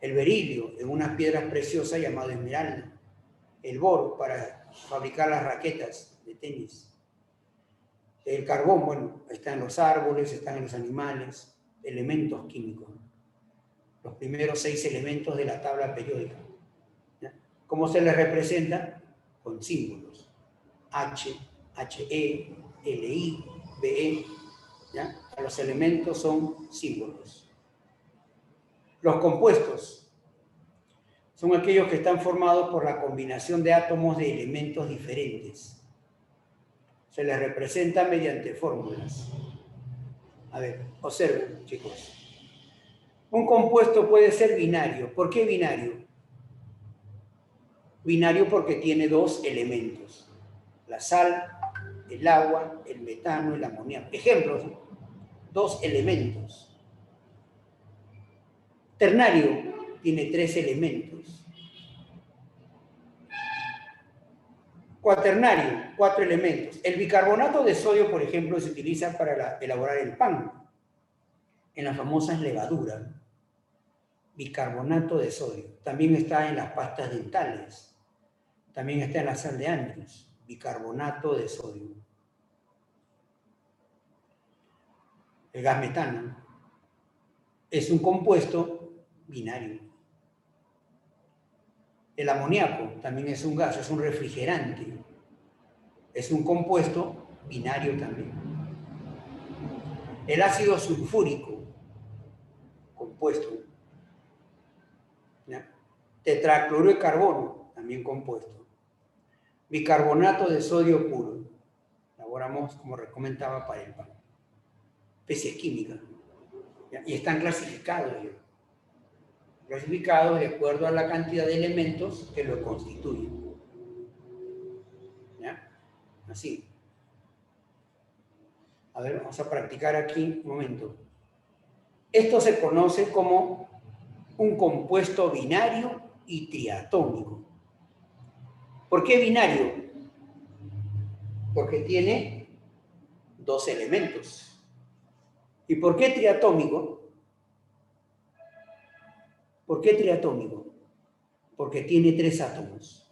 [SPEAKER 1] el berilio en unas piedras preciosas llamado esmeralda, el boro para fabricar las raquetas de tenis, el carbón, bueno, está en los árboles, está en los animales, elementos químicos, los primeros 6 elementos de la tabla periódica. ¿Ya? ¿Cómo se les representa? Con símbolos. H, He, Li, Be. ¿Ya? Los elementos son símbolos. Los compuestos son aquellos que están formados por la combinación de átomos de elementos diferentes. Se les representa mediante fórmulas. A ver, observen, chicos. Un compuesto puede ser binario. ¿Por qué binario? Binario porque tiene 2 elementos. La sal el agua, el metano, el amoníaco. Ejemplos, 2 elementos. Ternario tiene 3 elementos. Cuaternario, 4 elementos. El bicarbonato de sodio, por ejemplo, se utiliza para elaborar el pan, en las famosas levaduras. Bicarbonato de sodio. También está en las pastas dentales. También está en la sal de Andrews. Bicarbonato de sodio. El gas metano es un compuesto binario. El amoníaco también es un gas, es un refrigerante. Es un compuesto binario también. El ácido sulfúrico, compuesto. ¿Ya? Tetracloruro de carbono, también compuesto. Bicarbonato de sodio puro. Elaboramos, como recomendaba, para el pan. Especies químicas. ¿Ya? Y están clasificados. ¿Ya? Clasificados de acuerdo a la cantidad de elementos que lo constituyen. ¿Ya? Así. A ver, vamos a practicar aquí un momento. Esto se conoce como un compuesto binario y triatómico. ¿Por qué binario? Porque tiene 2 elementos. ¿Y por qué triatómico? ¿Por qué triatómico? Porque tiene 3 átomos.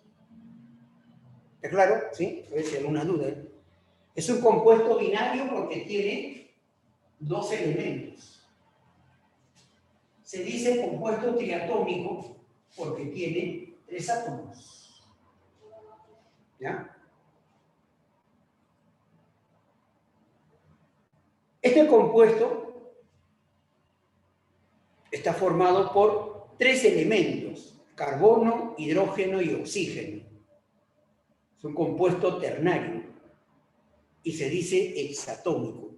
[SPEAKER 1] ¿Está claro? ¿Sí? A ver si hay alguna duda. Es un compuesto binario porque tiene 2 elementos. Se dice compuesto triatómico porque tiene 3 átomos. ¿Ya? Este compuesto está formado por 3 elementos: carbono, hidrógeno y oxígeno. Es un compuesto ternario y se dice hexatómico.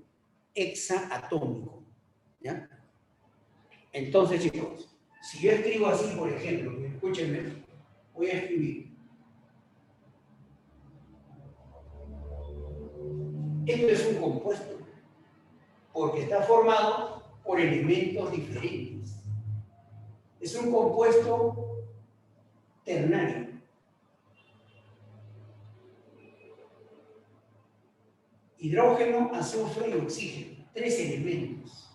[SPEAKER 1] Hexaatómico. ¿Ya? Entonces, chicos, si yo escribo así, por ejemplo, escúchenme, voy a escribir. Esto es un compuesto porque está formado por elementos diferentes. Es un compuesto ternario. Hidrógeno, azufre y oxígeno. 3 elementos.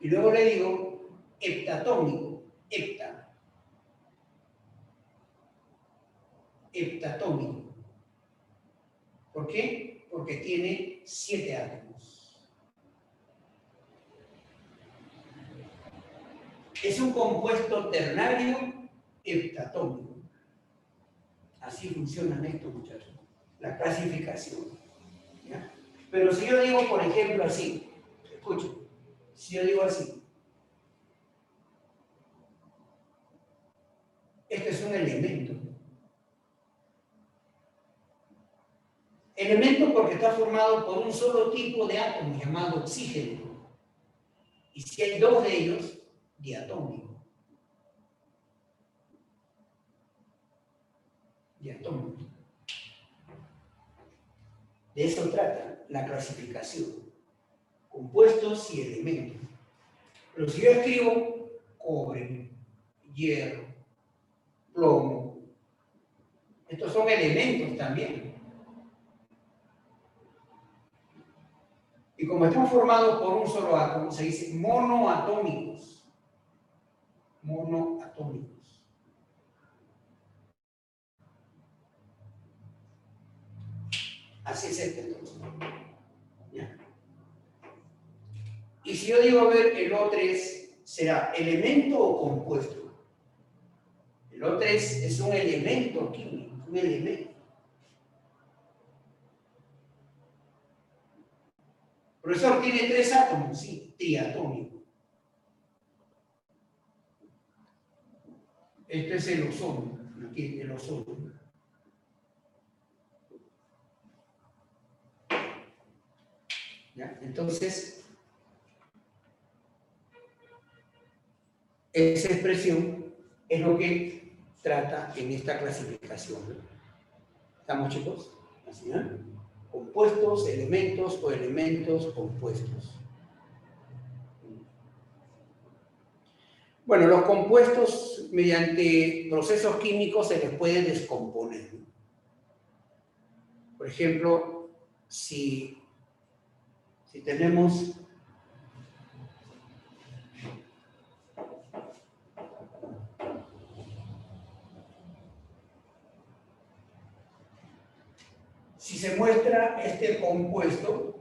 [SPEAKER 1] Y luego le digo heptatómico. Heptatómico. ¿Por qué? Porque tiene 7 átomos. Es un compuesto ternario heptatómico. Así funcionan estos, muchachos. La clasificación. ¿Ya? Pero si yo digo, por ejemplo, así, escuchen, si yo digo así, este es un elemento. Elemento porque está formado por un solo tipo de átomo llamado oxígeno. Y si hay 2 de ellos, diatómico. Diatómico. De eso trata la clasificación. Compuestos y elementos. Pero si yo escribo cobre, hierro, plomo, estos son elementos también. Y como están formados por un solo átomo, se dice monoatómicos. Monoatómicos. Así es este entonces. ¿Ya? Y si yo digo, a ver, el O3 será elemento o compuesto. El O3 es un elemento químico, un elemento. Profesor, ¿tiene 3 átomos? Sí, triatómico. Este es el ozono, aquí el ozono. ¿Ya? Entonces, esa expresión es lo que trata en esta clasificación, ¿no? ¿Estamos, chicos? Así, ¿eh? Compuestos, elementos o elementos compuestos. Bueno, los compuestos mediante procesos químicos se les puede descomponer. Por ejemplo, si tenemos si se muestra este compuesto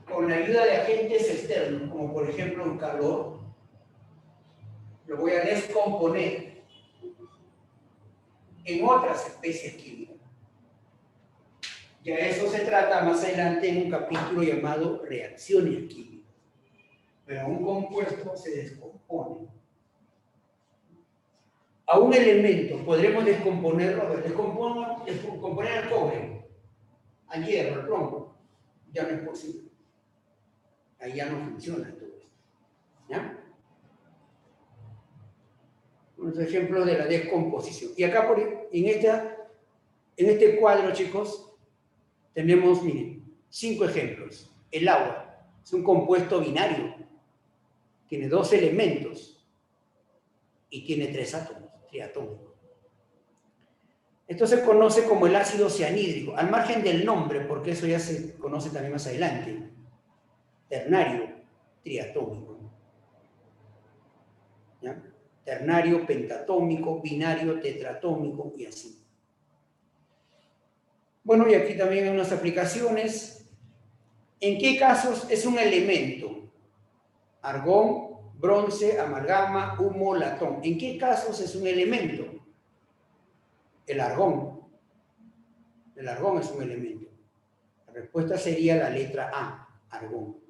[SPEAKER 1] con la ayuda de agentes externos, como por ejemplo el calor, lo voy a descomponer en otras especies químicas. Ya eso se trata más adelante en un capítulo llamado reacciones químicas. Pero un compuesto se descompone. A un elemento podremos descomponerlo, descomponer al cobre, al hierro, al plomo. Ya no es posible. Ahí ya no funciona todo esto. ¿Ya? Unos ejemplos de la descomposición. Y acá en este cuadro, chicos, tenemos, miren, 5 ejemplos. El agua es un compuesto binario. Tiene 2 elementos y tiene 3 átomos, triatómicos. Esto se conoce como el ácido cianhídrico, al margen del nombre, porque eso ya se conoce también más adelante. Ternario, triatómico. ¿Ya? Ternario, pentatómico, binario, tetratómico y así. Bueno, y aquí también hay unas aplicaciones. ¿En qué casos es un elemento? Argón, bronce, amalgama, humo, latón. ¿En qué casos es un elemento? El argón. El argón es un elemento. La respuesta sería la letra A, argón.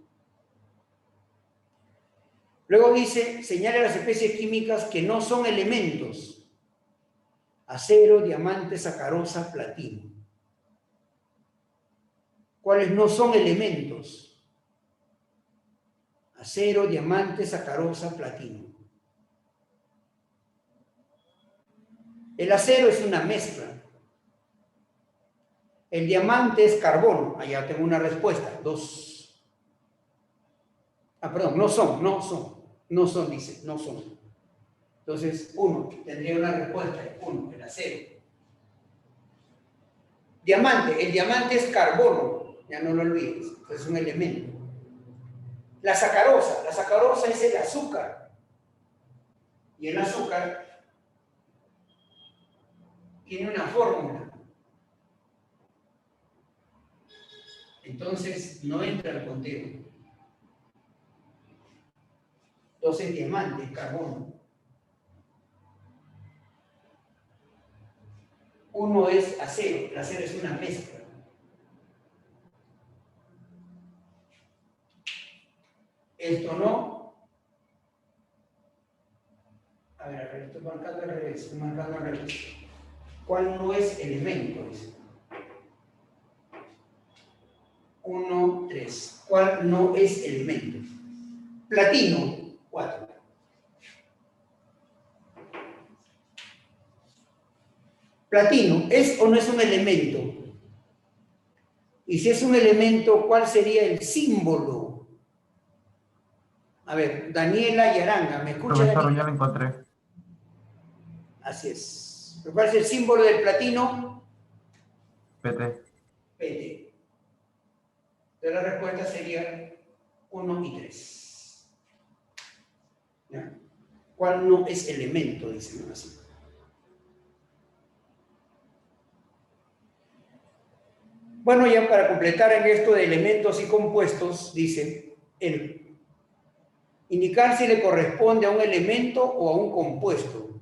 [SPEAKER 1] Luego dice, señala las especies químicas que no son elementos. Acero, diamante, sacarosa, platino. ¿Cuáles no son elementos? Acero, diamante, sacarosa, platino. El acero es una mezcla. El diamante es carbono. Allá tengo una respuesta. 2. Perdón, no son, dice, no son. Entonces, 1, tendría una respuesta, 1, el acero. Diamante, el diamante es carbono, ya no lo olvides, es un elemento. La sacarosa es el azúcar. Y el azúcar tiene una fórmula. Entonces, no entra al conteo. Entonces, diamante, carbono. 1 es acero, el acero es una mezcla. Esto no. A ver, estoy marcando al revés, ¿Cuál no es elemento? 1, 3. ¿Cuál no es elemento? Platino, 4. Platino, ¿es o no es un elemento? Y si es un elemento, ¿cuál sería el símbolo? A ver, Daniela y Aranga, ¿me escuchan?
[SPEAKER 6] Profesor, ya lo encontré.
[SPEAKER 1] Así es. ¿Cuál es el símbolo del platino?
[SPEAKER 6] PT.
[SPEAKER 1] PT. Entonces la respuesta sería 1 y 3. ¿Ya? ¿Cuál no es elemento? Dicen así. Bueno, ya para completar en esto de elementos y compuestos, dice indicar si le corresponde a un elemento o a un compuesto.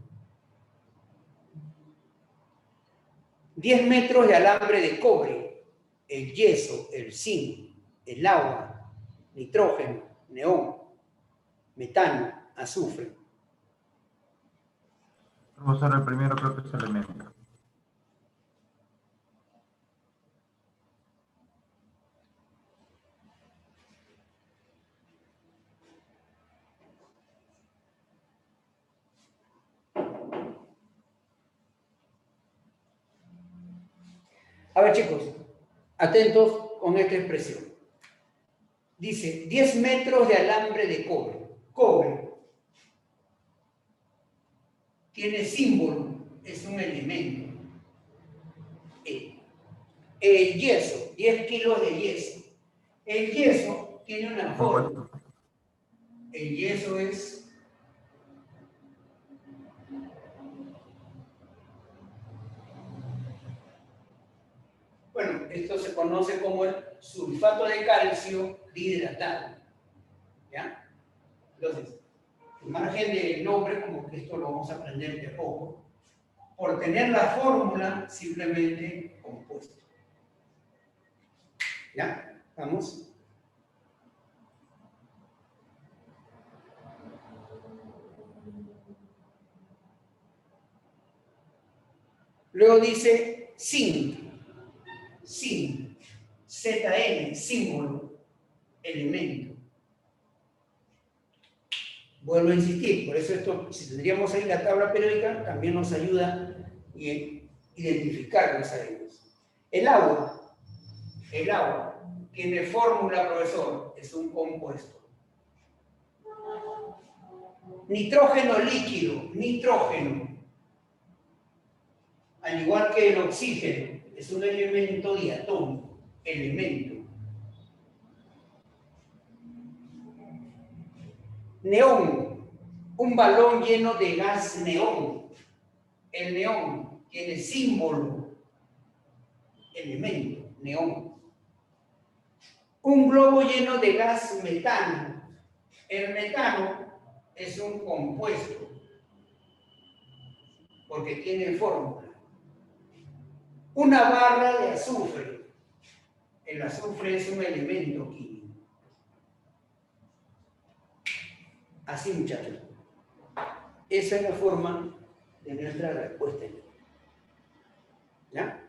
[SPEAKER 1] 10 metros de alambre de cobre, el yeso, el zinc, el agua, nitrógeno, neón, metano, azufre.
[SPEAKER 6] Profesor, el primero creo que es elemento.
[SPEAKER 1] A ver, chicos, atentos con esta expresión. Dice, 10 metros de alambre de cobre. Cobre. Tiene símbolo, es un elemento. El yeso, 10 kilos de yeso. El yeso tiene una forma. El yeso es bueno, esto se conoce como el sulfato de calcio dihidratado. ¿Ya? Entonces, al margen del nombre, como que esto lo vamos a aprender de poco, por tener la fórmula simplemente compuesto. ¿Ya? ¿Vamos? Luego dice zinc, ZN, símbolo, elemento. Vuelvo a insistir, por eso esto, si tendríamos ahí la tabla periódica, también nos ayuda a identificar lo que sabemos. El agua tiene fórmula, profesor, es un compuesto. Nitrógeno líquido, nitrógeno, al igual que el oxígeno, es un elemento diatómico, elemento. Neón, un balón lleno de gas neón. El neón tiene símbolo, elemento, neón. Un globo lleno de gas metano. El metano es un compuesto, porque tiene fórmula. Una barra de azufre. El azufre es un elemento químico. Así, muchachos. Esa es la forma de nuestra respuesta. ¿Ya?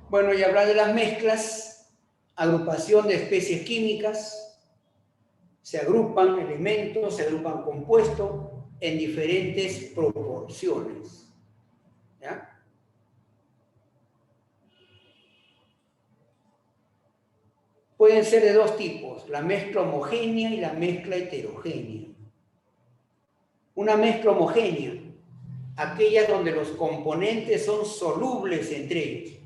[SPEAKER 1] Bueno, y hablar de las mezclas, agrupación de especies químicas, se agrupan elementos, se agrupan compuestos en diferentes proporciones. ¿Ya? Pueden ser de dos tipos, la mezcla homogénea y la mezcla heterogénea. Una mezcla homogénea, aquella donde los componentes son solubles entre ellos.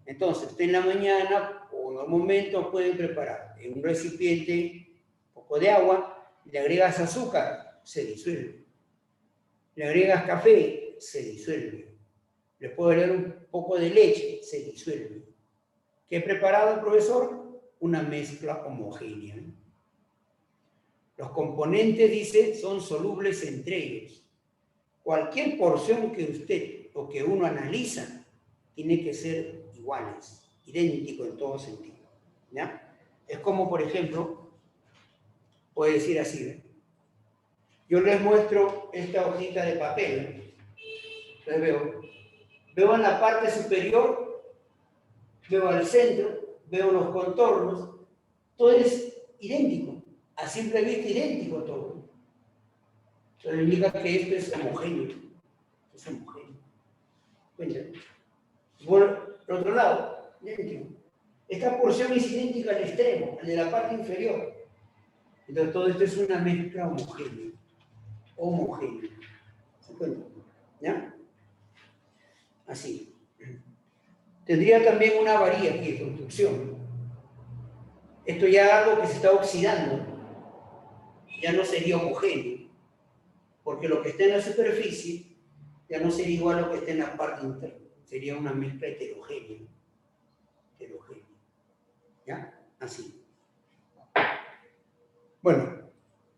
[SPEAKER 1] Entonces, usted en la mañana o en un momento pueden preparar en un recipiente un poco de agua, le agregas azúcar, se disuelve. Le agregas café, se disuelve. Le puedo agregar un poco de leche, se disuelve. ¿Qué ha preparado el profesor? Una mezcla homogénea. Los componentes, dice, son solubles entre ellos. Cualquier porción que usted o que uno analiza tiene que ser iguales, idéntico en todo sentido. ¿Ya? Es como, por ejemplo, puede decir así, ¿eh? Yo les muestro esta hojita de papel. Entonces veo en la parte superior, veo al centro, veo los contornos, todo es idéntico, a simple vista idéntico todo. Eso indica que esto es homogéneo. Es homogéneo. Cuéntame. Por el otro lado, idéntico. Esta porción es idéntica al extremo, al de la parte inferior. Entonces todo esto es una mezcla homogénea. Homogénea. ¿Se cuenta? ¿Ya? Así. Tendría también una varilla aquí de construcción. Esto ya es algo que se está oxidando. Ya no sería homogéneo. Porque lo que está en la superficie ya no sería igual a lo que está en la parte interna. Sería una mezcla heterogénea. Heterogénea. ¿Ya? Así. Bueno,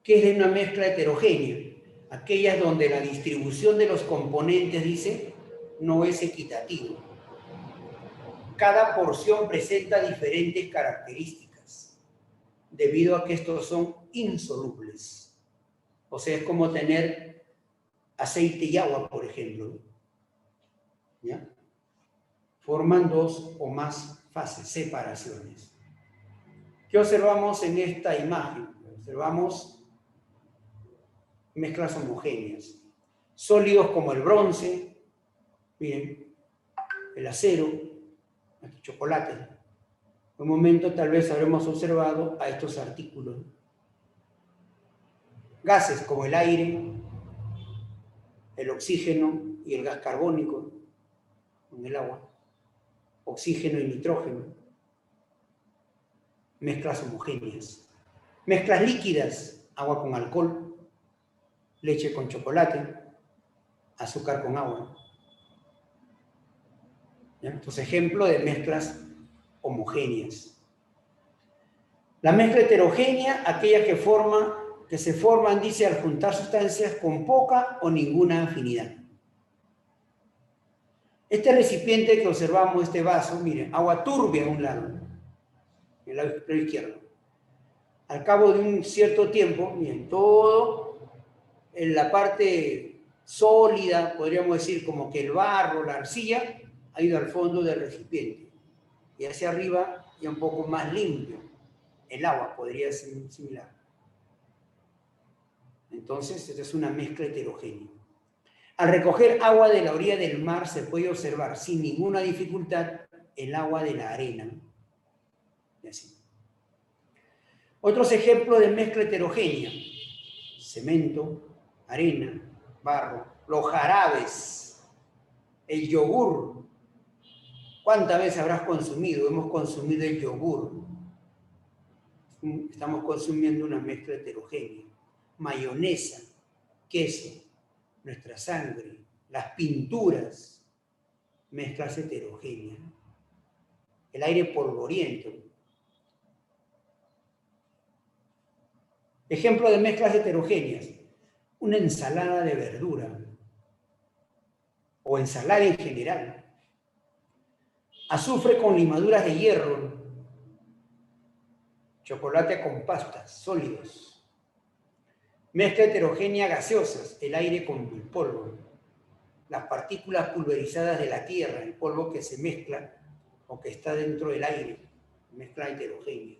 [SPEAKER 1] ¿qué es una mezcla heterogénea? Aquellas donde la distribución de los componentes, dice, no es equitativo. Cada porción presenta diferentes características, debido a que estos son insolubles. O sea, es como tener aceite y agua, por ejemplo. ¿Ya? Forman dos o más fases, separaciones. ¿Qué observamos en esta imagen? Observamos mezclas homogéneas. Sólidos como el bronce, miren, el acero, el chocolate. En un momento tal vez habremos observado a estos artículos. Gases como el aire, el oxígeno y el gas carbónico en el agua, oxígeno y nitrógeno, mezclas homogéneas, mezclas líquidas, agua con alcohol, leche con chocolate, azúcar con agua. ¿Ya? Entonces, ejemplo de mezclas homogéneas. La mezcla heterogénea, aquella que se forman, dice, al juntar sustancias con poca o ninguna afinidad. Este recipiente que observamos, este vaso, miren, agua turbia a un lado, en el lado izquierdo. Al cabo de un cierto tiempo, miren, todo en la parte sólida, podríamos decir como que el barro, la arcilla, ha ido al fondo del recipiente. Y hacia arriba ya un poco más limpio. El agua podría ser similar. Entonces, esta es una mezcla heterogénea. Al recoger agua de la orilla del mar se puede observar sin ninguna dificultad el agua de la arena. Y así. Otros ejemplos de mezcla heterogénea. Cemento, arena, barro, los jarabes, el yogur. ¿Cuántas veces habrás consumido? Hemos consumido el yogur. Estamos consumiendo una mezcla heterogénea. Mayonesa, queso, nuestra sangre, las pinturas, mezclas heterogéneas. El aire polvoriento. Ejemplo de mezclas heterogéneas. Una ensalada de verdura o ensalada en general. Azufre con limaduras de hierro. Chocolate con pastas, sólidos. Mezcla heterogénea gaseosas, el aire con el polvo. Las partículas pulverizadas de la tierra, el polvo que se mezcla o que está dentro del aire. Mezcla heterogénea.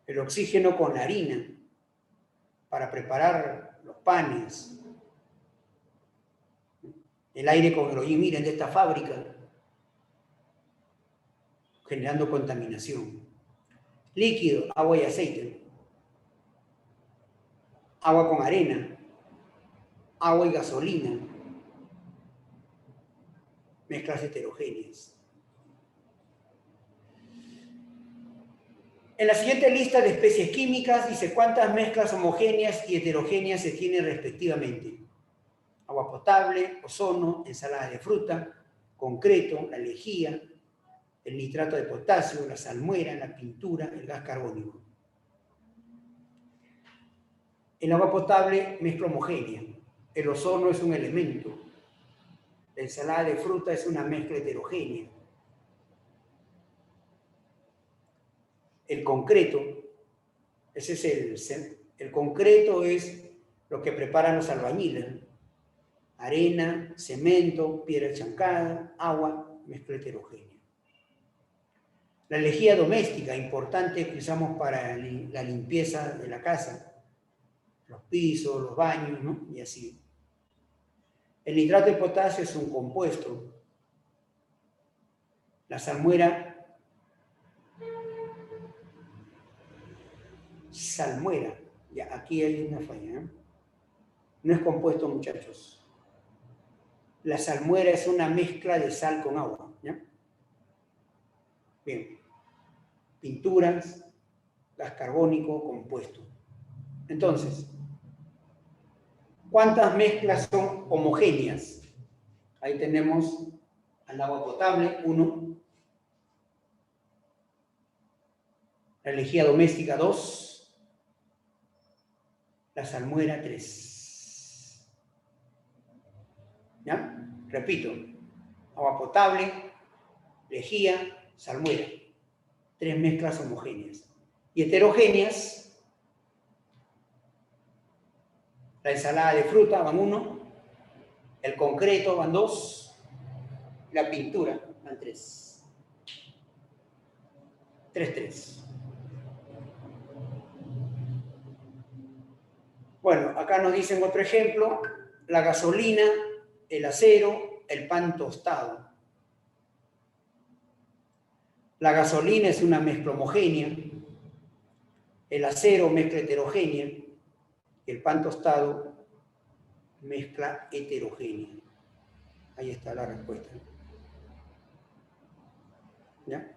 [SPEAKER 1] El oxígeno con la harina para preparar los panes. El aire con el hollín, miren, de esta fábrica, generando contaminación. Líquido, agua y aceite. Agua con arena. Agua y gasolina. Mezclas heterogéneas. En la siguiente lista de especies químicas dice cuántas mezclas homogéneas y heterogéneas se tienen respectivamente. Agua potable, ozono, ensalada de fruta, concreto, la lejía, el nitrato de potasio, la salmuera, la pintura, el gas carbónico. El agua potable, mezcla homogénea. El ozono es un elemento. La ensalada de fruta es una mezcla heterogénea. El concreto, ese es el concreto es lo que preparan los albañiles. Arena, cemento, piedra chancada, agua, mezcla heterogénea. La lejía doméstica, importante que usamos para la limpieza de la casa, los pisos, los baños, ¿no? Y así. El nitrato de potasio es un compuesto. La salmuera, ya aquí hay una falla, ¿eh? No es compuesto, muchachos. La salmuera es una mezcla de sal con agua, ¿ya? Bien. Pinturas, gas carbónico, compuesto. Entonces, ¿cuántas mezclas son homogéneas? Ahí tenemos al agua potable, 1. La lejía doméstica, 2. La salmuera, 3. ¿Ya? Repito, agua potable, lejía, salmuera. 3 mezclas homogéneas. Y heterogéneas, la ensalada de fruta van 1, el concreto van 2, la pintura van 3. 3. Bueno, acá nos dicen otro ejemplo, la gasolina, el acero, el pan tostado. La gasolina es una mezcla homogénea, el acero mezcla heterogénea, y el pan tostado mezcla heterogénea. Ahí está la respuesta. ¿Ya?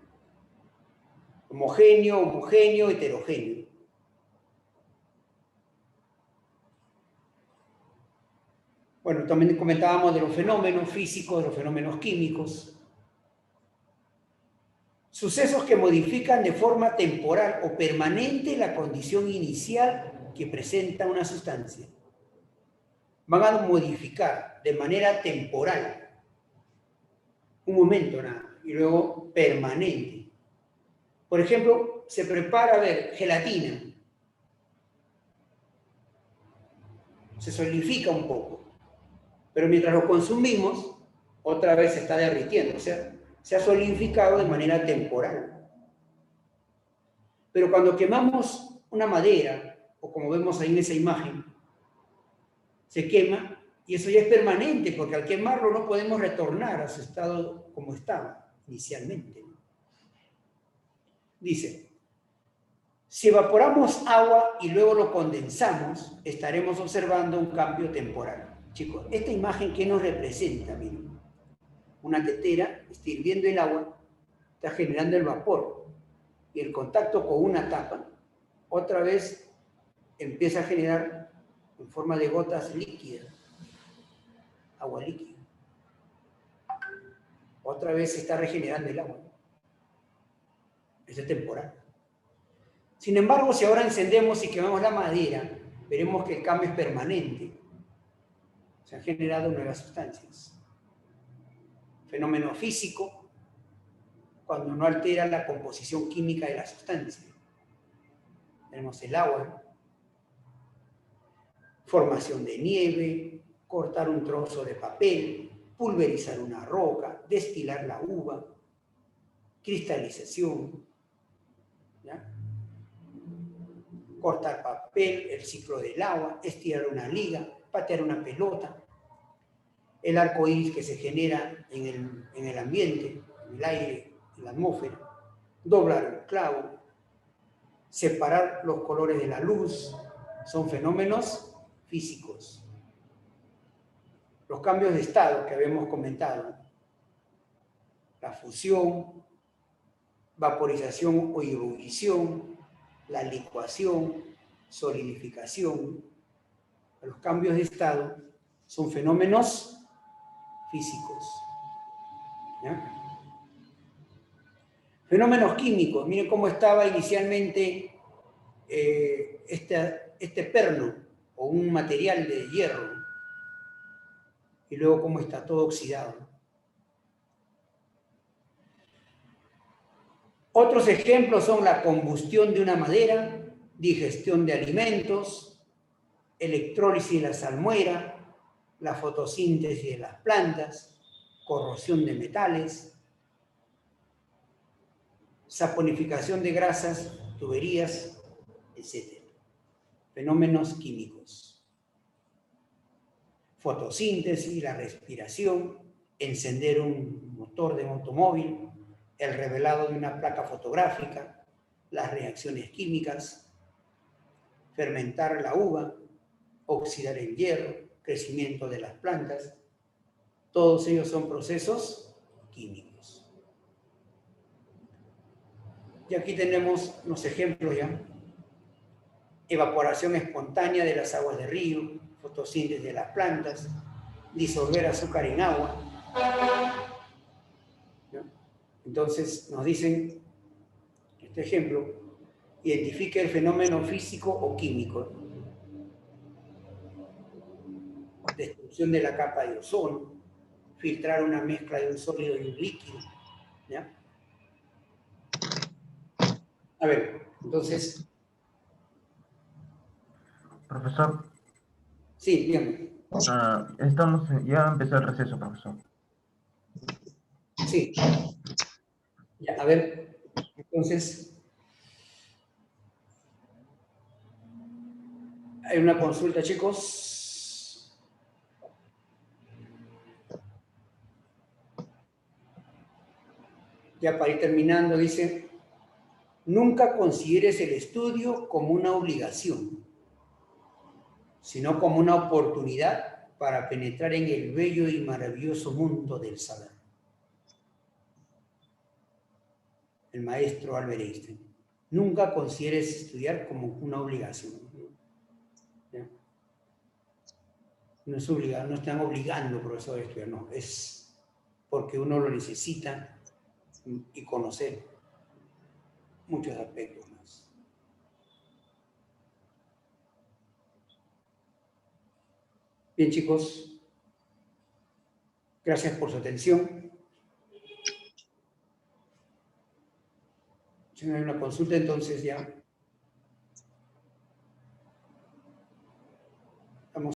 [SPEAKER 1] Homogéneo, homogéneo, heterogéneo. Bueno, también comentábamos de los fenómenos físicos, de los fenómenos químicos. Sucesos que modifican de forma temporal o permanente la condición inicial que presenta una sustancia. Van a modificar de manera temporal, un momento nada, y luego permanente. Por ejemplo, se prepara, a ver, gelatina. Se solidifica un poco, pero mientras lo consumimos, otra vez se está derritiendo, o sea, se ha solidificado de manera temporal. Pero cuando quemamos una madera, o como vemos ahí en esa imagen, se quema y eso ya es permanente, porque al quemarlo no podemos retornar a su estado como estaba inicialmente. Dice, si evaporamos agua y luego lo condensamos, estaremos observando un cambio temporal. Chicos, esta imagen, ¿qué nos representa? Miren, una tetera está hirviendo el agua, está generando el vapor, y el contacto con una tapa, otra vez empieza a generar en forma de gotas líquidas, agua líquida. Otra vez se está regenerando el agua. Eso es temporal. Sin embargo, si ahora encendemos y quemamos la madera, veremos que el cambio es permanente. Se han generado nuevas sustancias. Fenómeno físico, cuando no altera la composición química de la sustancia. Tenemos el agua, formación de nieve, cortar un trozo de papel, pulverizar una roca, destilar la uva, cristalización, ¿ya? Cortar papel, el ciclo del agua, estirar una liga, patear una pelota, el arco iris que se genera en el ambiente, en el aire, en la atmósfera, doblar un clavo, separar los colores de la luz, son fenómenos físicos. Los cambios de estado que habíamos comentado, la fusión, vaporización o ebullición, la licuación, solidificación, los cambios de estado son fenómenos físicos. ¿Ya? Fenómenos químicos, miren cómo estaba inicialmente este perno o un material de hierro y luego cómo está todo oxidado. Otros ejemplos son la combustión de una madera, digestión de alimentos, electrólisis de la salmuera, la fotosíntesis de las plantas, corrosión de metales, saponificación de grasas, tuberías, etc. Fenómenos químicos. Fotosíntesis, la respiración, encender un motor de un automóvil, el revelado de una placa fotográfica, las reacciones químicas, fermentar la uva, oxidar el hierro, crecimiento de las plantas. Todos ellos son procesos químicos. Y aquí tenemos unos ejemplos ya. Evaporación espontánea de las aguas de río, fotosíntesis de las plantas, disolver azúcar en agua. ¿No? Entonces nos dicen, este ejemplo, identifique el fenómeno físico o químico. Destrucción de la capa de ozono, filtrar una mezcla de un sólido y un líquido. ¿Ya? A ver, entonces...
[SPEAKER 6] Profesor,
[SPEAKER 1] Sí, dígame.
[SPEAKER 6] ya empezó el receso, profesor.
[SPEAKER 1] Sí. Ya, a ver, entonces... Hay una consulta, chicos. Ya para ir terminando, dice, nunca consideres el estudio como una obligación, sino como una oportunidad para penetrar en el bello y maravilloso mundo del saber. El maestro Albert Einstein. Nunca consideres estudiar como una obligación. ¿Ya? No es obligado, no están obligando profesor a estudiar, no, es porque uno lo necesita y conocer muchos aspectos más. Bien, chicos, gracias por su atención. Si no hay una consulta, entonces ya